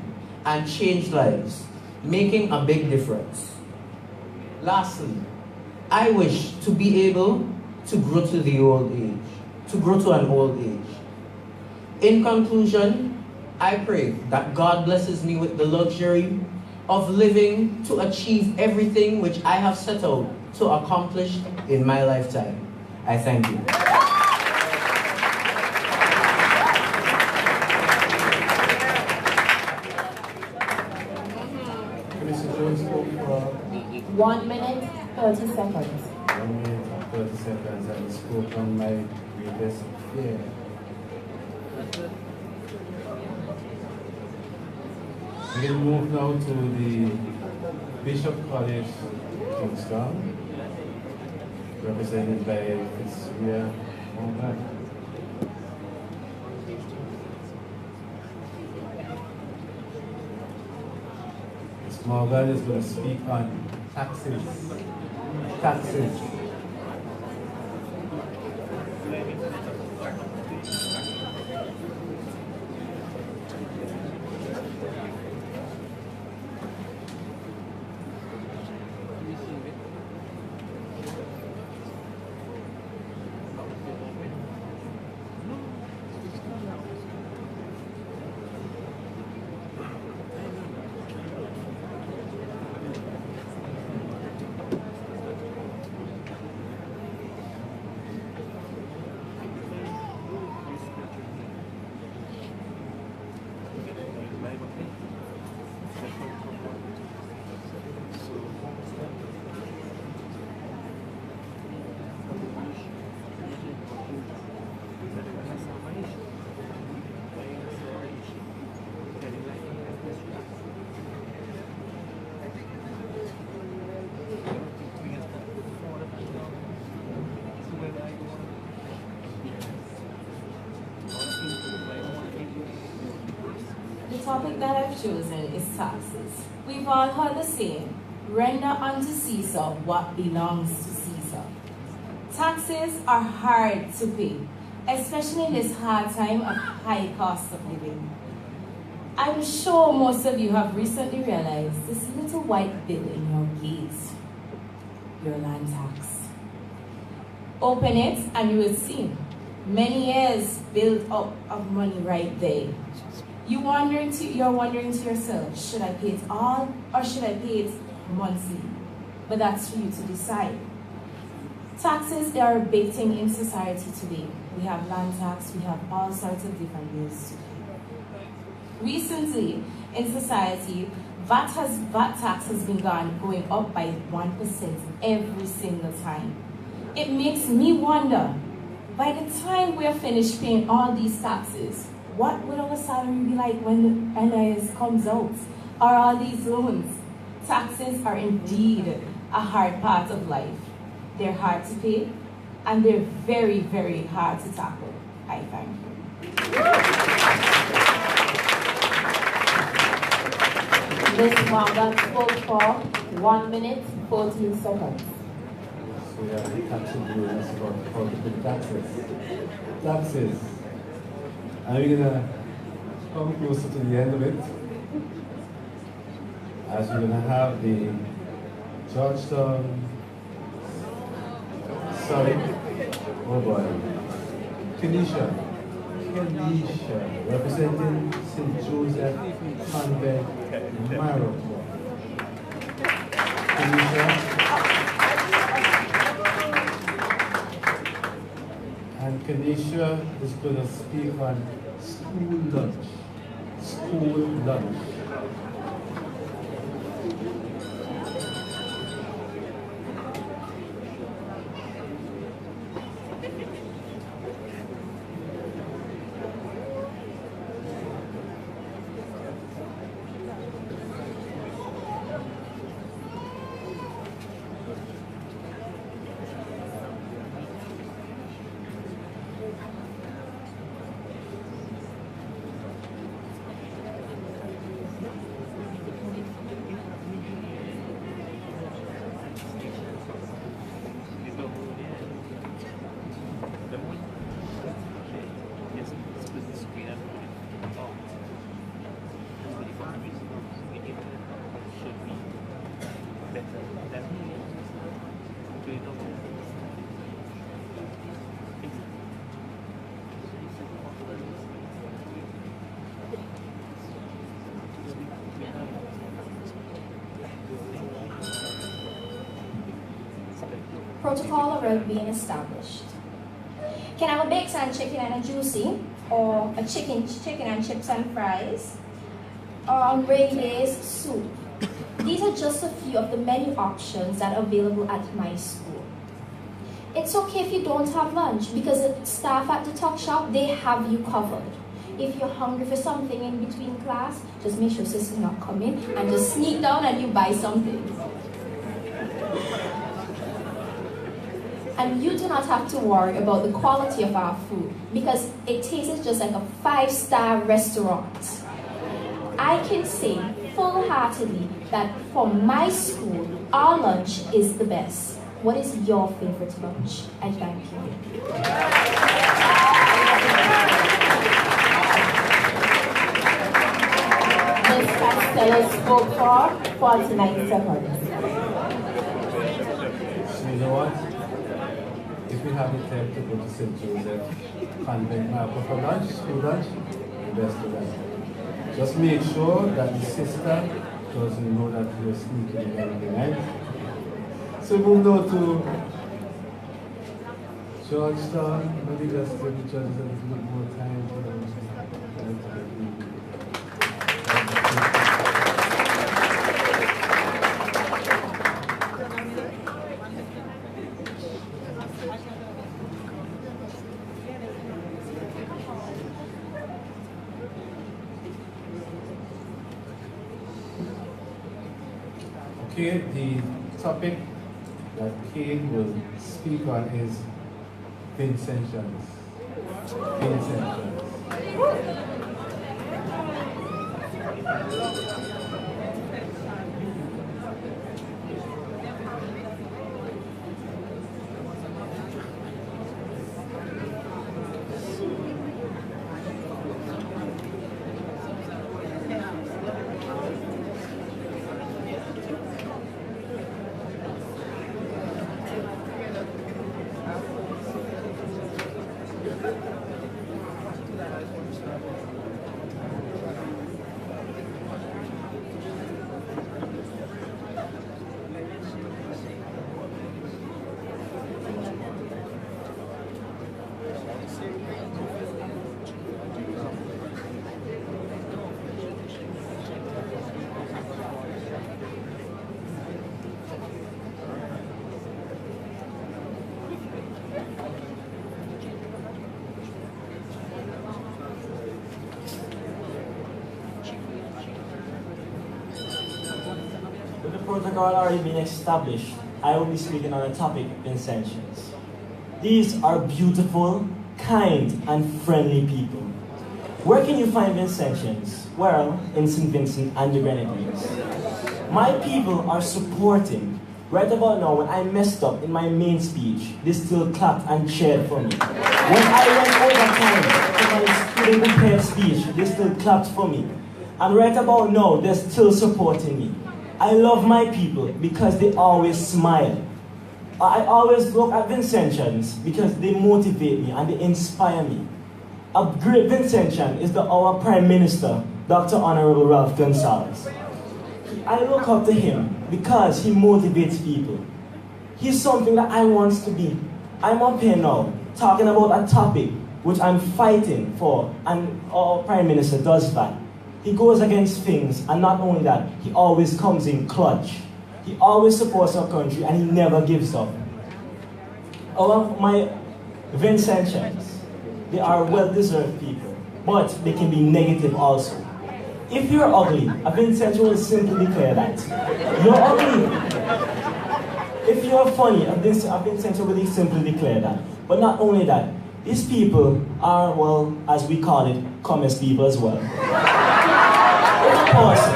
and change lives, making a big difference. Lastly, I wish to be able to grow to the old age, to grow to an old age. In conclusion, I pray that God blesses me with the luxury of living to achieve everything which I have set out to accomplish in my lifetime. I thank you. Mr. Jones spoke for 1 minute, 30 seconds. 1 minute and 30 seconds, and he spoke on my greatest fear. We will move now to the Bishop College, Kingston, represented by Fitzria Morgan. Ms. Morgan is going to speak on taxes. Taxes. The topic that I've chosen is taxes. We've all heard the saying, render unto Caesar what belongs to Caesar. Taxes are hard to pay, especially in this hard time of high cost of living. I'm sure most of you have recently realized this little white bill in your gate, your land tax. Open it and you will see many years built up of money right there. You're wondering to yourself, should I pay it all or should I pay it monthly? But that's for you to decide. Taxes, they are a big thing in society today. We have land tax, we have all sorts of different bills to pay. Recently, in society, VAT tax has been going up by 1% every single time. It makes me wonder, by the time we're finished paying all these taxes, what would our salary be like when the NIS comes out? Or all these loans? Taxes are indeed a hard part of life. They're hard to pay, and they're very, very hard to tackle. I thank you. Ms. Morgan spoke for 1 minute, 14 seconds. So yeah, the tax rules for the taxes. Taxes. And we're gonna come closer to the end of it, as we're gonna have the Georgetown, oh boy, Kenisha, representing St. Joseph Convent, Morocco. Kenisha. And Kenisha is going to speak on school lunch. School lunch. Protocol already being established. Can I have a baked and chicken and a juicy, or a chicken and chips and fries, or on rainy days, soup. These are just a few of the many options that are available at my school. It's okay if you don't have lunch, because the staff at the tuck shop, they have you covered. If you're hungry for something in between class, just make sure sister's not coming and just sneak down and you buy something. And you do not have to worry about the quality of our food, because it tastes just like a 5-star restaurant. I can say full-heartedly that for my school, our lunch is the best. What is your favorite lunch? I thank you. Ms. Costello spoke for 49 seconds. So you know what? If we have the time to go to St. Joseph Convent Marco for lunch, school lunch, the best of that. Just make sure that the sister doesn't know that you're sneaking in everything, right? So move now to Georgetown. Maybe just give the judges a little bit more time to Okay, the topic that Kate will speak on is Vincentians. Vincentians. With the protocol already being established, I will be speaking on the topic Vincentians. These are beautiful, kind, and friendly people. Where can you find Vincentians? Well, in St. Vincent and the Grenadines. My people are supporting. Right about now, when I messed up in my main speech, they still clapped and cheered for me. When I went over time for my student prepared speech, they still clapped for me. And right about now, they're still supporting me. I love my people because they always smile. I always look at Vincentians because they motivate me and they inspire me. A great Vincentian is our Prime Minister, Dr. Honorable Ralph Gonsalves. I look up to him because he motivates people. He's something that I want to be. I'm up here now talking about a topic which I'm fighting for, and our Prime Minister does that. He goes against things, and not only that, he always comes in clutch. He always supports our country and he never gives up. My Vincentians, they are well-deserved people, but they can be negative also. If you're ugly, a Vincentian will simply declare that. You're ugly. If you're funny, a Vincentian will simply declare that. But not only that, these people are, well, as we call it, commerce people as well. If a person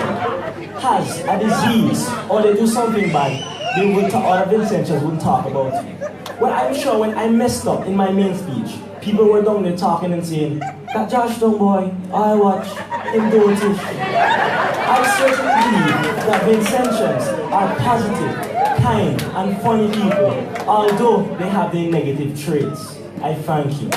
has a disease or they do something bad, they will talk, other Vincentians wouldn't talk about it. Well, I'm sure when I messed up in my main speech, people were down there talking and saying, that Georgetown boy, I watch him do it. I certainly believe that Vincentians are positive, kind, and funny people, although they have their negative traits. I thank you.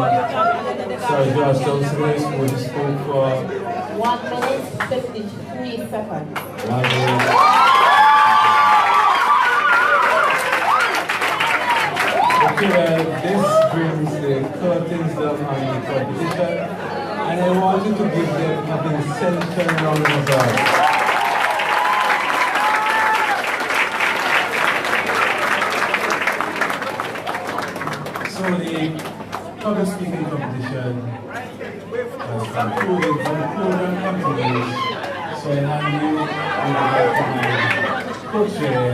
Sorry, Georgetown Secondary School spoke for 1 minute, 53 seconds. 1 minute. Okay, well, this brings the curtains down on the competition, and I want you to give them a Vincentian round of applause. So the public speaking competition has concluded from the program continues. So I hand you over to my co-chair,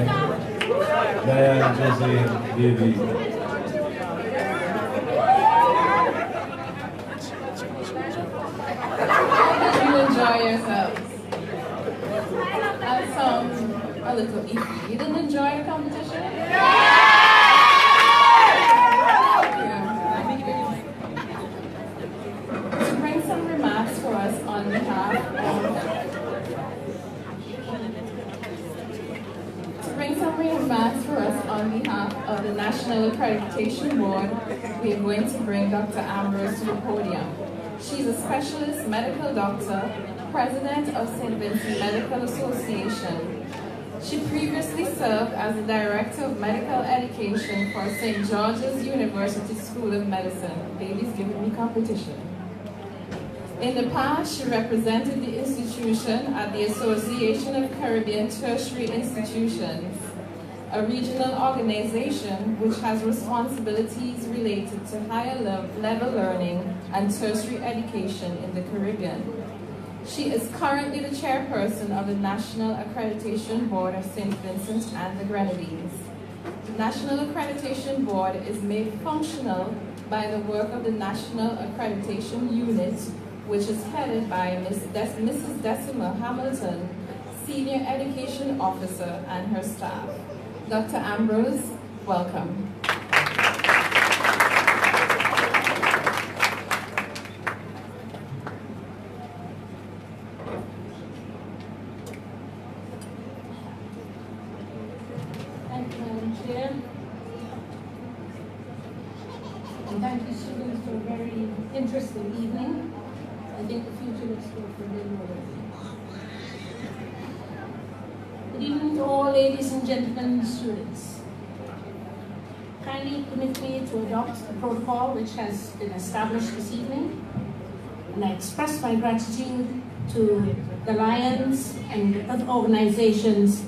Diane Jose David. You enjoy yourselves. That sounds a little iffy. You didn't enjoy the competition? To bring some remarks for us on behalf of the National Accreditation Board, we are going to bring Dr. Ambrose to the podium. She's a specialist medical doctor, president of St. Vincent Medical Association. She previously served as the director of medical education for St. George's University School of Medicine. Baby's giving me competition. In the past, she represented the institution at the Association of Caribbean Tertiary Institutions, a regional organization which has responsibilities related to higher level learning and tertiary education in the Caribbean. She is currently the chairperson of the National Accreditation Board of St. Vincent and the Grenadines. The National Accreditation Board is made functional by the work of the National Accreditation Unit, which is headed by Mrs. Decima Hamilton, Senior Education Officer, and her staff. Dr. Ambrose, welcome. Thank you, Madam Chair. And thank you, students, for a very interesting evening. I think the future looks good for them already. Good evening to all ladies and gentlemen students. Kindly permit me to adopt the protocol which has been established this evening, and I express my gratitude to the Lions and other organizations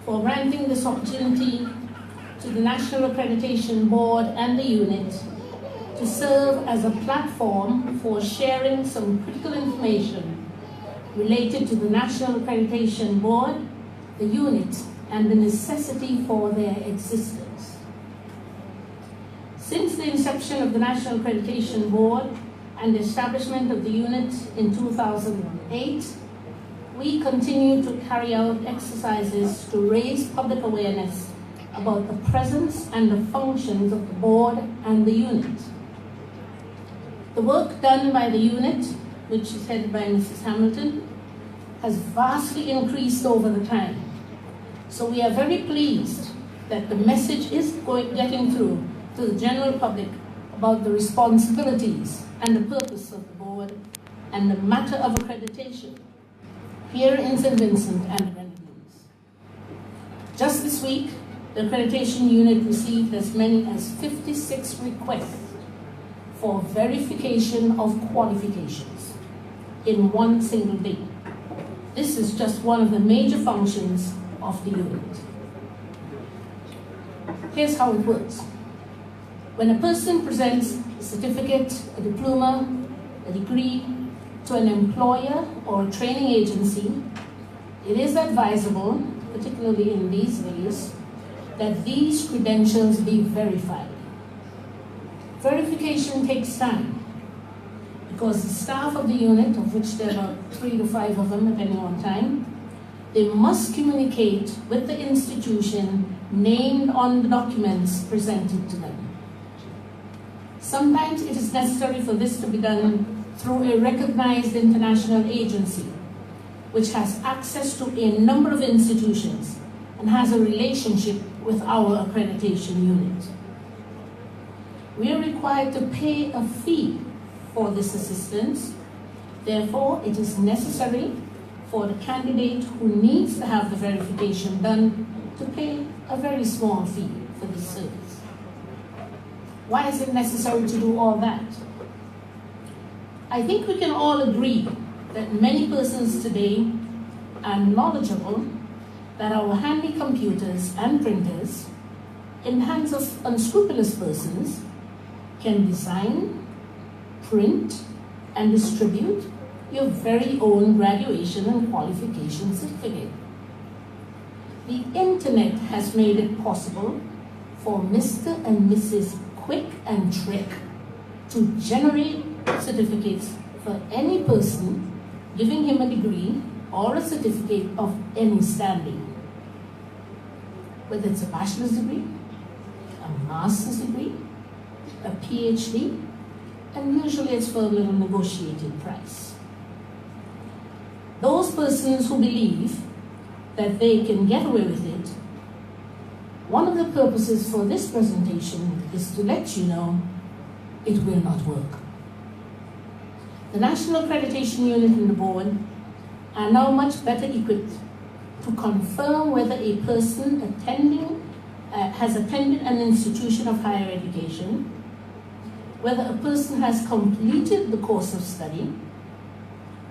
for granting this opportunity to the National Accreditation Board and the unit to serve as a platform for sharing some critical information related to the National Accreditation Board, the unit, and the necessity for their existence. Since the inception of the National Accreditation Board and the establishment of the unit in 2008, we continue to carry out exercises to raise public awareness about the presence and the functions of the board and the unit. The work done by the unit, which is headed by Mrs. Hamilton, has vastly increased over the time. So we are very pleased that the message is getting through to the general public about the responsibilities and the purpose of the board and the matter of accreditation here in St. Vincent and the Grenadines. Just this week, the accreditation unit received as many as 56 requests for verification of qualifications in one single day. This is just one of the major functions of the unit. Here's how it works. When a person presents a certificate, a diploma, a degree to an employer or a training agency, it is advisable, particularly in these days, that these credentials be verified. Verification takes time because the staff of the unit, of which there are 3 to 5 of them depending on time, they must communicate with the institution named on the documents presented to them. Sometimes it is necessary for this to be done through a recognized international agency, which has access to a number of institutions and has a relationship with our accreditation unit. We are required to pay a fee for this assistance. Therefore, it is necessary for the candidate who needs to have the verification done to pay a very small fee for this service. Why is it necessary to do all that? I think we can all agree that many persons today are knowledgeable that our handy computers and printers in the hands of unscrupulous persons can design, print, and distribute your very own graduation and qualification certificate. The internet has made it possible for Mr. and Mrs. Quick and Trick to generate certificates for any person, giving him a degree or a certificate of any standing. Whether it's a bachelor's degree, a master's degree, a PhD, and usually it's for a little negotiated price. Those persons who believe that they can get away with it, one of the purposes for this presentation is to let you know it will not work. The National Accreditation Unit and the board are now much better equipped to confirm whether a person has attended an institution of higher education, whether a person has completed the course of study,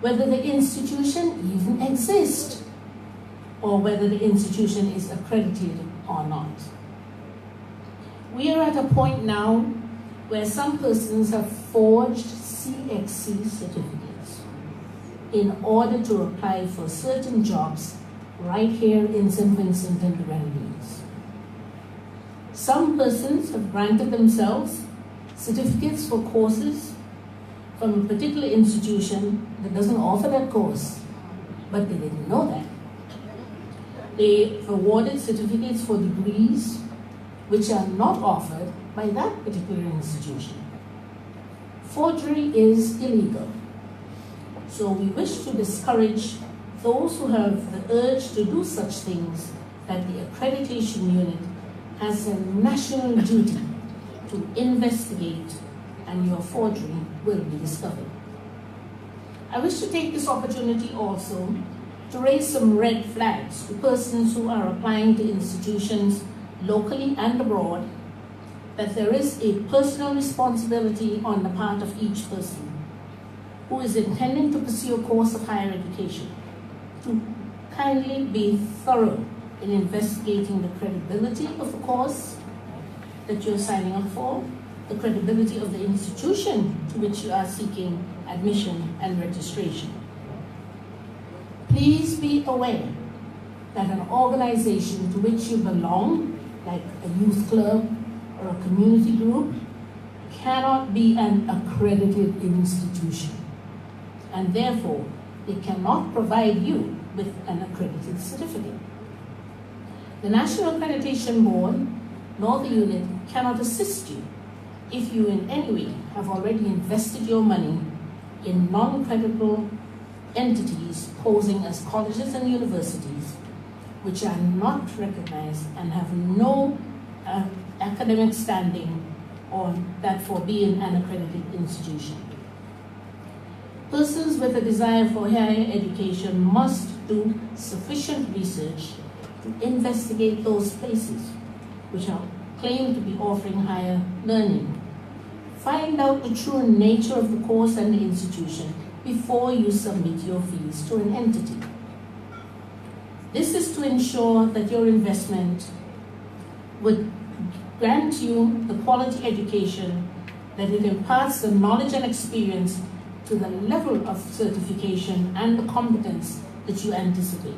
whether the institution even exists, or whether the institution is accredited or not. We are at a point now where some persons have forged CXC certificates in order to apply for certain jobs right here in St. Vincent and the Grenadines. Some persons have granted themselves certificates for courses from a particular institution that doesn't offer that course, but they didn't know that. They awarded certificates for degrees which are not offered by that particular institution. Forgery is illegal. So we wish to discourage those who have the urge to do such things, that the accreditation unit has a national duty to investigate, and your forgery will be discovered. I wish to take this opportunity also to raise some red flags to persons who are applying to institutions locally and abroad, that there is a personal responsibility on the part of each person who is intending to pursue a course of higher education to kindly be thorough in investigating the credibility of the course that you're signing up for, the credibility of the institution to which you are seeking admission and registration. Please be aware that an organization to which you belong, like a youth club or a community group, cannot be an accredited institution, and therefore they cannot provide you with an accredited certificate. The National Accreditation Board nor the unit cannot assist you if you in any way have already invested your money in non-credible entities posing as colleges and universities which are not recognized and have no academic standing or that for being an accredited institution. Persons with a desire for higher education must do sufficient research to investigate those places which are claimed to be offering higher learning. Find out the true nature of the course and the institution before you submit your fees to an entity. This is to ensure that your investment would grant you the quality education, that it imparts the knowledge and experience to the level of certification and the competence that you anticipate.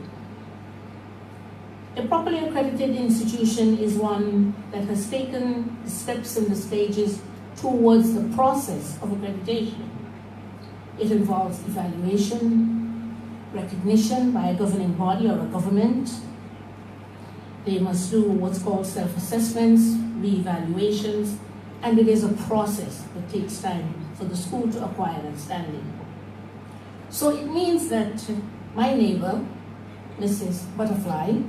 A properly accredited institution is one that has taken the steps and the stages towards the process of accreditation. It involves evaluation, recognition by a governing body or a government. They must do what's called self-assessments, re-evaluations, and it is a process that takes time for the school to acquire that standing. So it means that my neighbor, Mrs. Butterfly,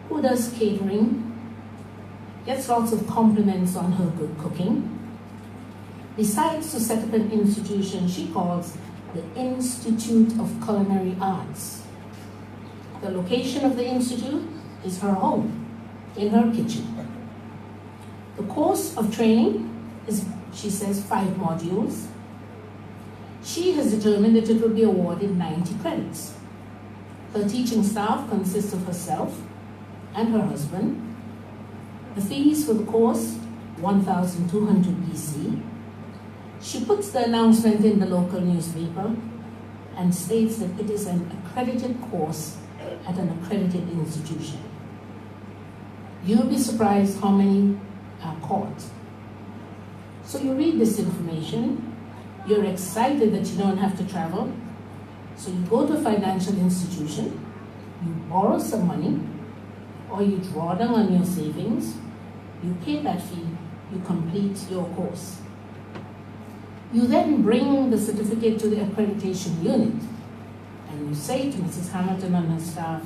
who does catering, gets lots of compliments on her good cooking, decides to set up an institution she calls the Institute of Culinary Arts. The location of the institute is her home, in her kitchen. The course of training is, she says, 5 modules. She has determined that it will be awarded 90 credits. Her teaching staff consists of herself and her husband. The fees for the course, 1,200 BC. She puts the announcement in the local newspaper and states that it is an accredited course at an accredited institution. You'll be surprised how many are caught. So you read this information, you're excited that you don't have to travel, so you go to a financial institution, you borrow some money, or you draw down on your savings, you pay that fee, you complete your course. You then bring the certificate to the accreditation unit, and you say to Mrs. Hamilton and her staff,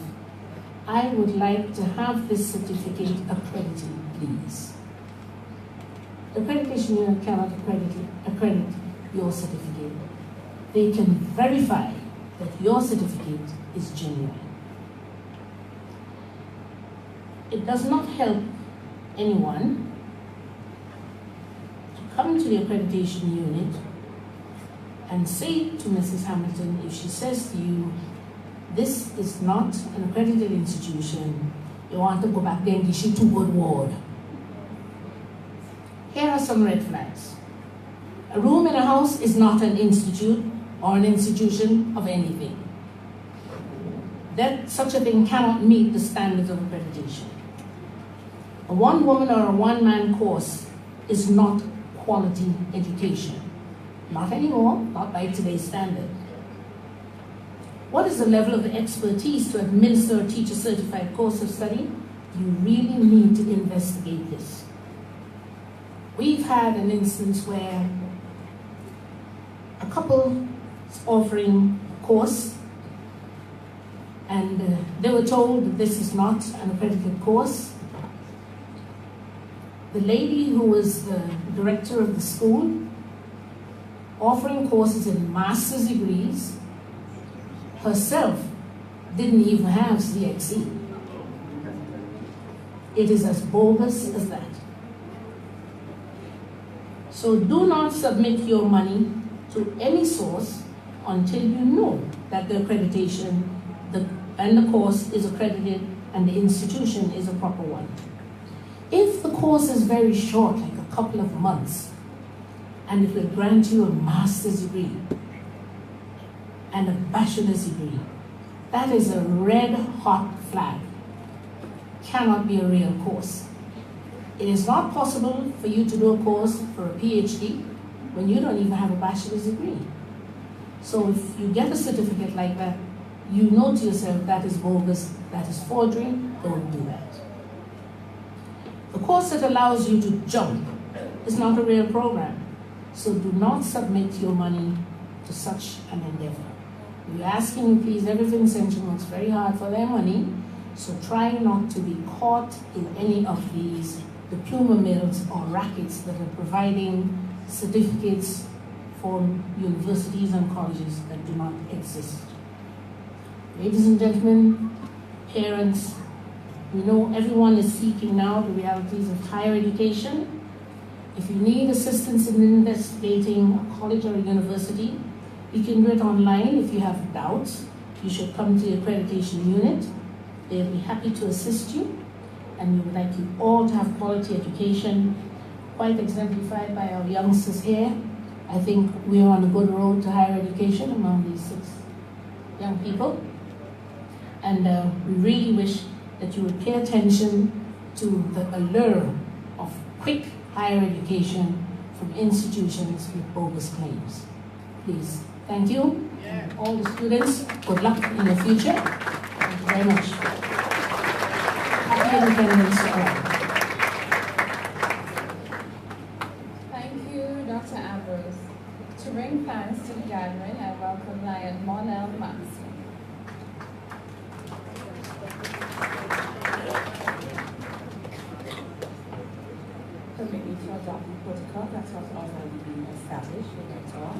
I would like to have this certificate accredited, please. The accreditation unit cannot accredit your certificate. They can verify that your certificate is genuine. It does not help anyone to come to the accreditation unit and say to Mrs. Hamilton, if she says to you, this is not an accredited institution, you want to go back there and give you 2 good word. Here are some red flags. A room in a house is not an institute or an institution of anything. That such a thing cannot meet the standards of accreditation. A one-woman or a one-man course is not quality education. Not anymore, not by today's standard. What is the level of expertise to administer a teacher-certified course of study? You really need to investigate this. We've had an instance where a couple is offering a course, and they were told that this is not an accredited course. The lady who was the director of the school, offering courses in master's degrees, herself didn't even have CXC. It is as bogus as that. So do not submit your money to any source until you know that the accreditation and the course is accredited and the institution is a proper one. If the course is very short, like a couple of months, and it will grant you a master's degree and a bachelor's degree, that is a red hot flag. Cannot be a real course. It is not possible for you to do a course for a PhD when you don't even have a bachelor's degree. So if you get a certificate like that, you know to yourself that is bogus, that is forgery, don't do that. The course that allows you to jump is not a real program. So do not submit your money to such an endeavor. We're asking you, please, every Central works very hard for their money, so try not to be caught in any of these diploma mills or rackets that are providing certificates for universities and colleges that do not exist. Ladies and gentlemen, parents, we know everyone is seeking now the realities of higher education. If you need assistance in investigating a college or a university, you can do it online. If you have doubts, you should come to the accreditation unit. They'll be happy to assist you, and we would like you all to have quality education, quite exemplified by our youngsters here. I think we are on a good road to higher education among these 6 young people. And we really wish that you would pay attention to the allure of quick higher education from institutions with bogus claims. Please, thank you. And all the students, good luck in the future. Thank you very much. Happy Independence to all. Thank you, Dr. Ambrose. To bring thanks to the gathering, I welcome Lion Monel Maxwell. protocol that has already been established in our talk.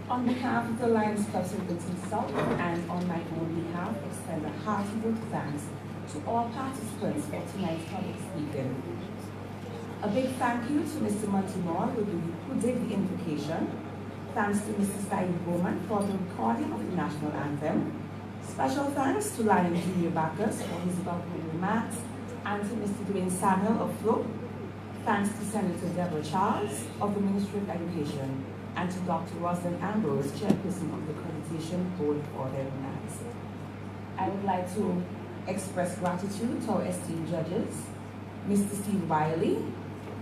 On behalf of the Lions Club Celebrating South and on my own behalf, extend a hearty thanks to all participants for tonight's public speaking. A big thank you to Mr. Montemore who did the invocation. Thanks to Mr. Saeed Bowman for the recording of the national anthem. Special thanks to Lion Junior Bacchus for his welcoming remarks, and to Mr. Dwayne Samuel of FLO. Thanks to Senator Deborah Charles of the Ministry of Education, and to Dr. Rosalind Ambrose, Chairperson of the Accreditation Board, for their remarks. I would like to express gratitude to our esteemed judges, Mr. Steve Wiley,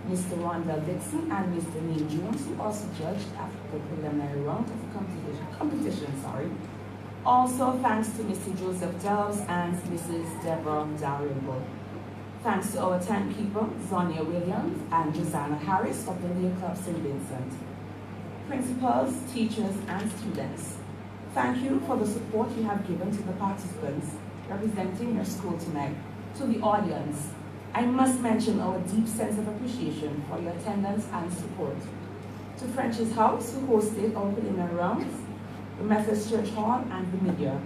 Mr. Rondell Dixon, and Mr. Neil Jones, who also judged after the preliminary round of the competition. Also, thanks to Mr. Joseph Delves and Mrs. Deborah Dalrymple. Thanks to our 10 people, Zonia Williams and Josanna Harris of the Leo Club St. Vincent. Principals, teachers, and students, thank you for the support you have given to the participants representing your school tonight. To the audience, I must mention our deep sense of appreciation for your attendance and support. To French's House, who hosted our preliminary rounds, the Methodist Church Hall and the media,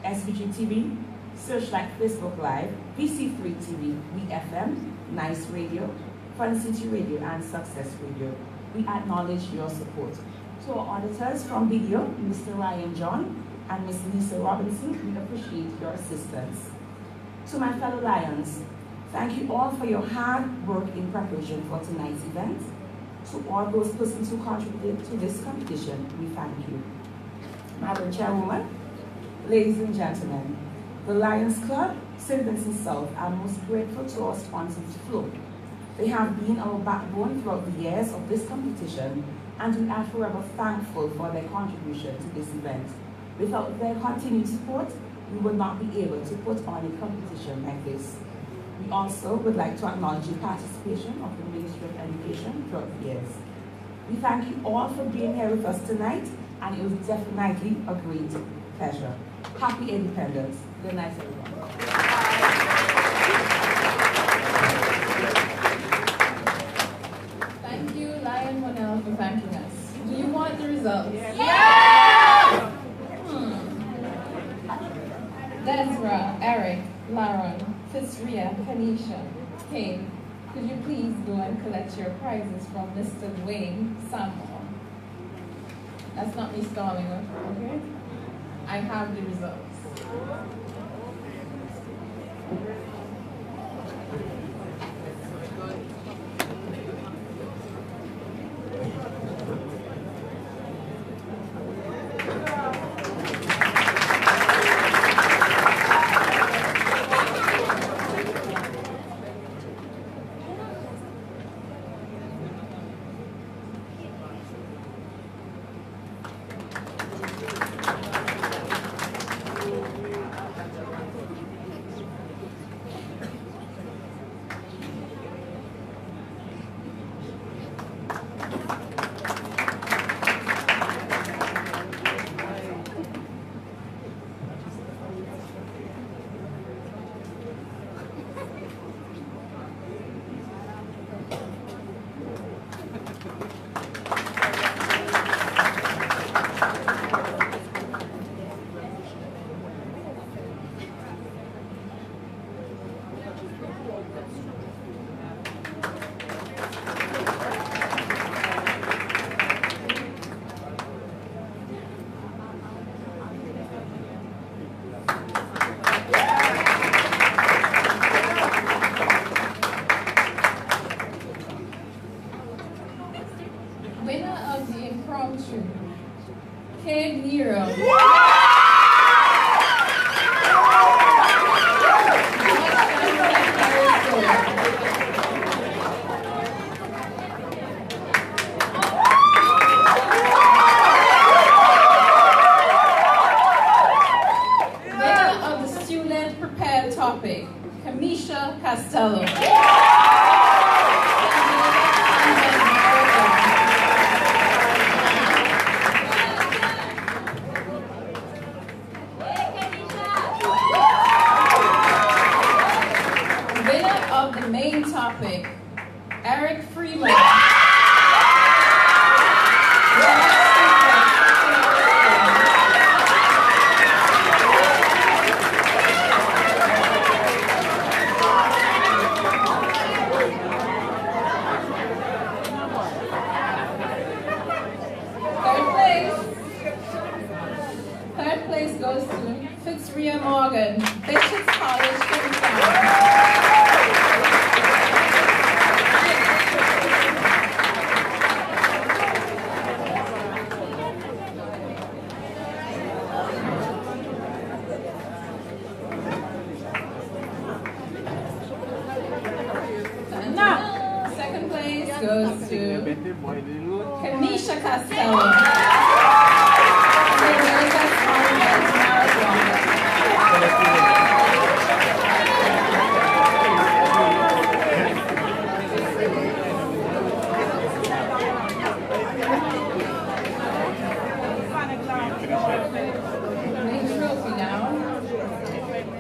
SVG TV, Searchlight Facebook Live, VC3 TV, WeFM, Nice Radio, Fun City Radio, and Success Radio. We acknowledge your support. To our auditors from Video, Mr. Ryan John and Ms. Lisa Robinson, we appreciate your assistance. To my fellow Lions, thank you all for your hard work in preparation for tonight's event. To all those persons who contributed to this competition, we thank you. Madam Chairwoman, ladies and gentlemen, the Lions Club, St. Vincent South, are most grateful to our sponsors, FLO. They have been our backbone throughout the years of this competition, and we are forever thankful for their contribution to this event. Without their continued support, we would not be able to put on a competition like this. We also would like to acknowledge the participation of the Ministry of Education throughout the years. We thank you all for being here with us tonight, and it was definitely a great pleasure. Happy Independence. Good night, everyone. Thank you, Lion Monel, for thanking us. Do you want the results? Yeah! Desra, Eric, Lauren, Fitzria, Kanisha, Kane, could you please go and collect your prizes from Mr. Dwayne Samuel? That's not me stalling, okay? I have the results. Morgan, Bishop's College, Kingstown. Second place goes to Kanisha Costello.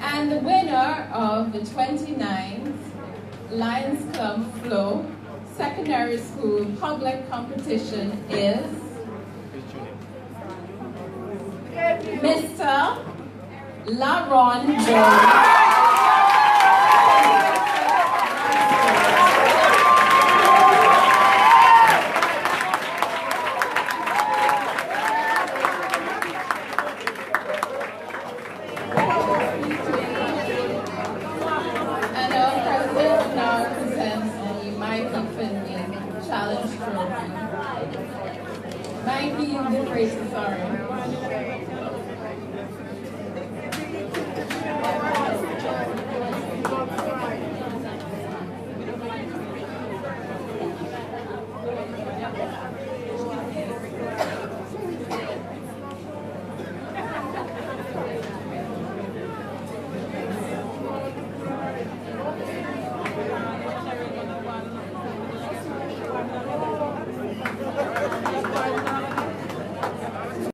And the winner of the 29th Lions Club Flow Secondary School Public Competition is Mr. LaRon Jones. Challenge trophy. 19 different, sorry.